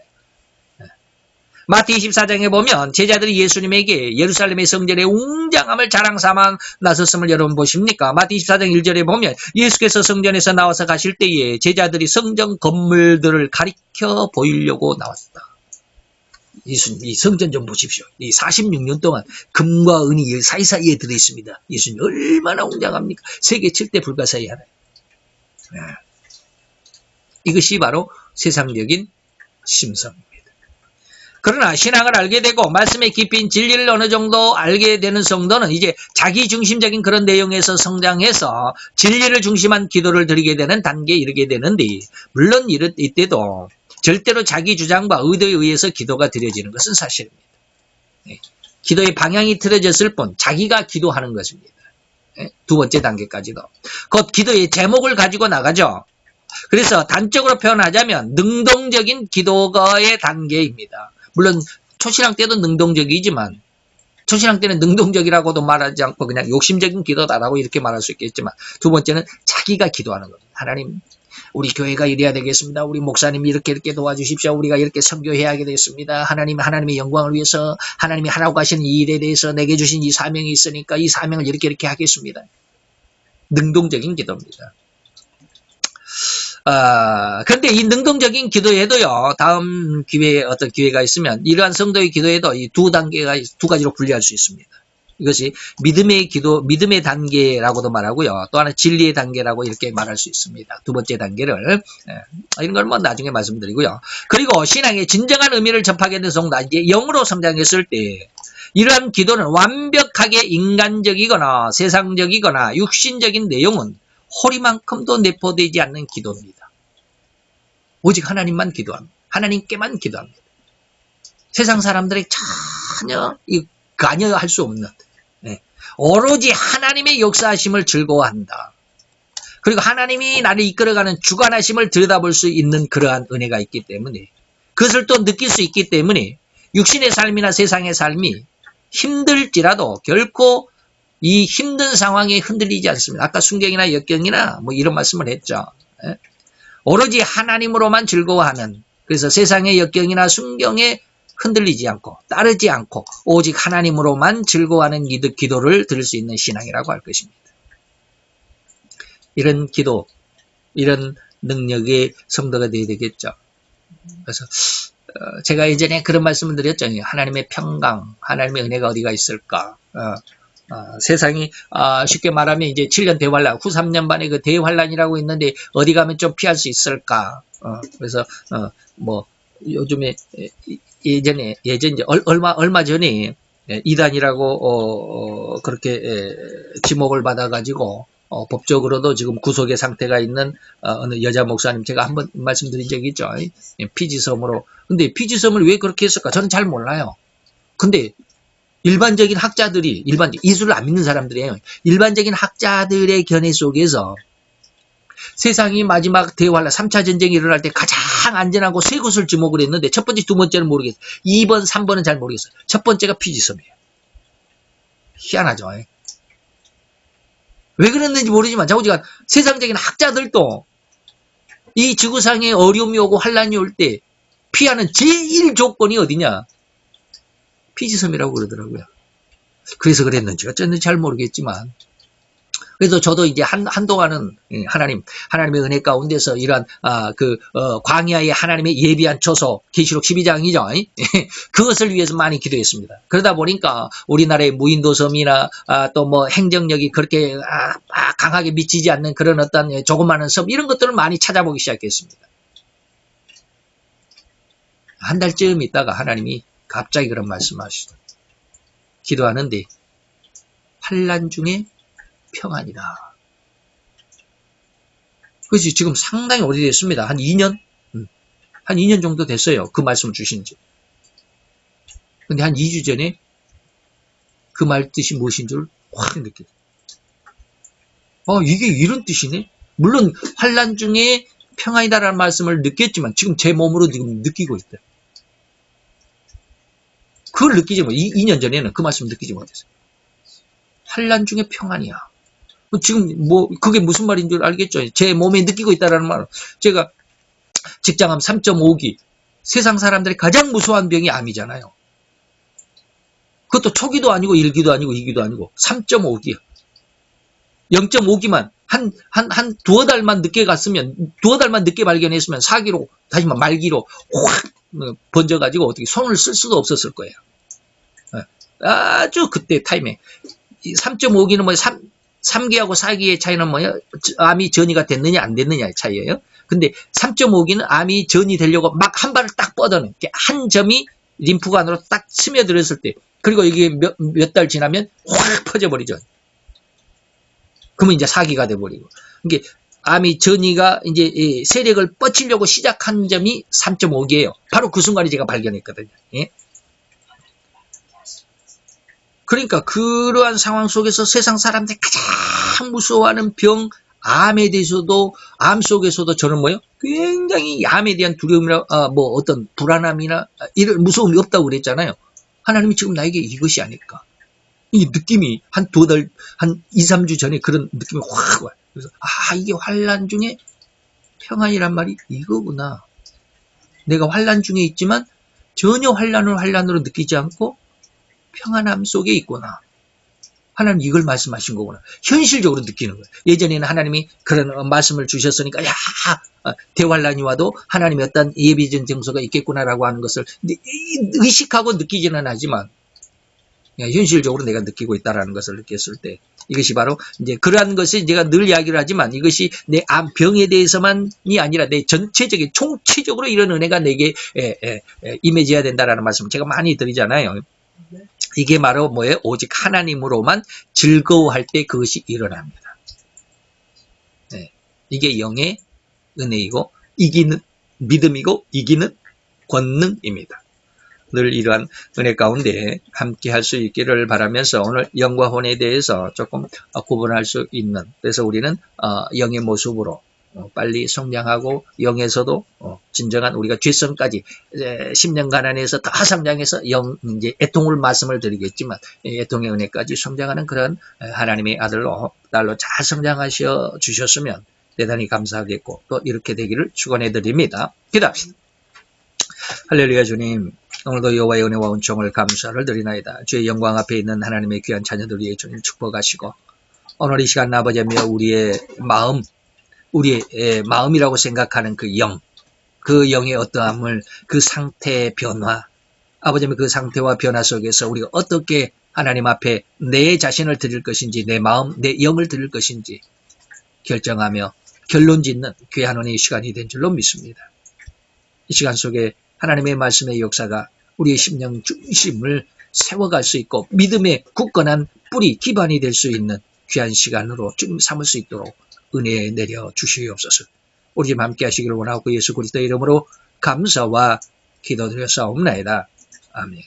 마태 24장에 보면 제자들이 예수님에게 예루살렘의 성전의 웅장함을 자랑삼아 나섰음을 여러분 보십니까? 마태 24장 1절에 보면 예수께서 성전에서 나와서 가실 때에 제자들이 성전 건물들을 가리켜 보이려고 나왔다. 예수님, 이 성전 좀 보십시오. 이 46년 동안 금과 은이 사이사이에 들어있습니다. 예수님 얼마나 웅장합니까? 세계 7대 불가사의 하나예요. 이것이 바로 세상적인 심성입니다. 그러나 신앙을 알게 되고 말씀의 깊인 진리를 어느 정도 알게 되는 성도는 이제 자기중심적인 그런 내용에서 성장해서 진리를 중심한 기도를 드리게 되는 단계에 이르게 되는데, 물론 이때도 절대로 자기 주장과 의도에 의해서 기도가 드려지는 것은 사실입니다. 기도의 방향이 틀어졌을 뿐 자기가 기도하는 것입니다. 두 번째 단계까지도. 곧 기도의 제목을 가지고 나가죠. 그래서 단적으로 표현하자면 능동적인 기도의 단계입니다. 물론 초신앙 때도 능동적이지만, 초신앙 때는 능동적이라고도 말하지 않고 그냥 욕심적인 기도다라고 이렇게 말할 수 있겠지만, 두 번째는 자기가 기도하는 겁니다. 하나님, 우리 교회가 이래야 되겠습니다. 우리 목사님이 이렇게 도와주십시오. 우리가 이렇게 선교해야 하겠습니다. 하나님, 하나님의 영광을 위해서 하나님이 하라고 하신 이 일에 대해서 내게 주신 이 사명이 있으니까 이 사명을 이렇게 하겠습니다. 능동적인 기도입니다. 그런데 이 능동적인 기도에도요, 다음 기회에 어떤 기회가 있으면 이러한 성도의 기도에도 이 두 가지로 분리할 수 있습니다. 이것이 믿음의 기도, 믿음의 단계라고도 말하고요. 또 하나 진리의 단계라고 이렇게 말할 수 있습니다. 두 번째 단계를. 이런 걸 뭐 나중에 말씀드리고요. 그리고 신앙의 진정한 의미를 접하게 된 성도, 이제 영으로 성장했을 때 이러한 기도는 완벽하게 인간적이거나 세상적이거나 육신적인 내용은 호리만큼도 내포되지 않는 기도입니다. 오직 하나님만 기도합니다. 하나님께만 기도합니다. 세상 사람들이 전혀 관여할 수 없는, 오로지 하나님의 역사하심을 즐거워한다. 그리고 하나님이 나를 이끌어가는 주관하심을 들여다볼 수 있는 그러한 은혜가 있기 때문에, 그것을 또 느낄 수 있기 때문에 육신의 삶이나 세상의 삶이 힘들지라도 결코 이 힘든 상황에 흔들리지 않습니다. 아까 순경이나 역경이나 뭐 이런 말씀을 했죠. 오로지 하나님으로만 즐거워하는, 그래서 세상의 역경이나 순경에 흔들리지 않고 따르지 않고 오직 하나님으로만 즐거워하는 기도를 드릴 수 있는 신앙이라고 할 것입니다. 이런 기도, 이런 능력의 성도가 되어야 되겠죠. 그래서 제가 예전에 그런 말씀을 드렸죠. 하나님의 평강, 하나님의 은혜가 어디가 있을까? 세상이 쉽게 말하면 이제 7년 대환란, 후 3년 반의 그 대환란이라고 있는데 어디 가면 좀 피할 수 있을까? 그래서 뭐 요즘에 예전에 얼마 전에 이단이라고 그렇게 지목을 받아가지고 법적으로도 지금 구속의 상태가 있는 어느 여자 목사님, 제가 한번 말씀드린 적이 있죠. 피지섬으로. 근데 피지섬을 왜 그렇게 했을까? 저는 잘 몰라요. 근데 일반적인 학자들이, 예수를 안 믿는 사람들이에요. 일반적인 학자들의 견해 속에서 세상이 마지막 대환란, 3차 전쟁이 일어날 때 가장 안전하고 세 곳을 지목을 했는데 첫 번째, 두 번째는 모르겠어요. 2번, 3번은 잘 모르겠어요. 첫 번째가 피지섬이에요. 희한하죠. 왜 그랬는지 모르지만 자꾸지간 세상적인 학자들도 이 지구상에 어려움이 오고 환란이 올 때 피하는 제일 조건이 어디냐? 피지섬이라고 그러더라고요. 그래서 그랬는지 어쨌는지 잘 모르겠지만 그래서 저도 이제 한동안은 하나님의 은혜 가운데서 이러한 광야의 하나님의 예비한 초소 계시록 12장이죠. 그것을 위해서 많이 기도했습니다. 그러다 보니까 우리나라의 무인도섬이나 또 뭐 행정력이 그렇게 강하게 미치지 않는 그런 어떤 조그마한 섬 이런 것들을 많이 찾아보기 시작했습니다. 한 달쯤 있다가 하나님이 갑자기 그런 말씀하시죠. 기도하는데 환난 중에 평안이다. 그것이 지금 상당히 오래됐습니다. 한 2년? 한 2년 정도 됐어요. 그 말씀을 주신 지. 근데 한 2주 전에 그 말 뜻이 무엇인 줄 확 느꼈어요. 이게 이런 뜻이네? 물론 환난 중에 평안이다라는 말씀을 느꼈지만 지금 제 몸으로 지금 느끼고 있어요. 그걸 느끼지 못, 2년 전에는 그 말씀을 느끼지 못했어요. 환난 중에 평안이야. 지금 그게 무슨 말인 줄 알겠죠? 제 몸에 느끼고 있다라는 말은 제가 직장암 3.5기 세상 사람들이 가장 무서워하는 병이 암이잖아요. 그것도 초기도 아니고 1기도 아니고 2기도 아니고 3.5기야. 0.5기만 한 두어 달만 늦게 갔으면 두어 달만 늦게 발견했으면 4기로 다시 말기로 확 번져가지고 어떻게 손을 쓸 수도 없었을 거예요. 아주 그때 타이밍. 3.5기는 3기하고 4기의 차이는 암이 전이가 됐느냐 안 됐느냐의 차이예요. 근데 3.5기는 암이 전이 되려고 막 한 발을 딱 뻗어는 한 점이 림프관으로 딱 스며들었을 때 그리고 이게 몇 달 지나면 확 퍼져버리죠. 그러면 이제 4기가 돼버리고 이게 암이 전이가 이제 세력을 뻗치려고 시작한 점이 3.5기예요. 바로 그 순간에 제가 발견했거든요. 예? 그러니까 그러한 상황 속에서 세상 사람들이 가장 무서워하는 병, 암에 대해서도, 암 속에서도 저는 굉장히 암에 대한 두려움이나, 어떤 불안함이나, 이런 무서움이 없다고 그랬잖아요. 하나님이 지금 나에게 이것이 아닐까. 이 느낌이 한 2, 3주 전에 그런 느낌이 확 와요. 그래서, 이게 환난 중에 평안이란 말이 이거구나. 내가 환난 중에 있지만 전혀 환난으로 느끼지 않고 평안함 속에 있구나. 하나님 이걸 말씀하신 거구나. 현실적으로 느끼는 거예요. 예전에는 하나님이 그런 말씀을 주셨으니까 대환란이 와도 하나님의 어떤 예비전 정서가 있겠구나라고 하는 것을 의식하고 느끼지는 하지만 현실적으로 내가 느끼고 있다라는 것을 느꼈을 때 이것이 바로 이제 그러한 것이 제가 늘 이야기를 하지만 이것이 내 병에 대해서만이 아니라 내 전체적인 총체적으로 이런 은혜가 내게 임해져야 된다라는 말씀을 제가 많이 드리잖아요. 이게 바로 오직 하나님으로만 즐거워할 때 그것이 일어납니다. 이게 영의 은혜이고 이기는 믿음이고 이기는 권능입니다. 늘 이러한 은혜 가운데 함께 할 수 있기를 바라면서 오늘 영과 혼에 대해서 조금 구분할 수 있는 그래서 우리는 영의 모습으로 빨리 성장하고 영에서도 진정한 우리가 죄성까지 10년 가난해서 더 성장해서 이제 애통을 말씀을 드리겠지만 애통의 은혜까지 성장하는 그런 하나님의 딸로 잘 성장하셔 주셨으면 대단히 감사하겠고 또 이렇게 되기를 축원해 드립니다. 기도합시다. 할렐루야 주님 오늘도 여호와의 은혜와 은총을 감사를 드리나이다. 주의 영광 앞에 있는 하나님의 귀한 자녀들 위해 주님 축복하시고 오늘 이 시간 아버지며 우리의 마음이라고 생각하는 그 영의 어떠함을 그 상태의 변화 아버지의 그 상태와 변화 속에서 우리가 어떻게 하나님 앞에 내 자신을 드릴 것인지 내 마음, 내 영을 드릴 것인지 결정하며 결론짓는 귀한 은혜의 시간이 된 줄로 믿습니다. 이 시간 속에 하나님의 말씀의 역사가 우리의 심령 중심을 세워갈 수 있고 믿음의 굳건한 뿌리, 기반이 될 수 있는 귀한 시간으로 주님 삼을 수 있도록 은혜 내려 주시옵소서. 우리 집 함께 하시기를 원하고 예수 그리스도의 이름으로 감사와 기도드렸사옵나이다. 아멘.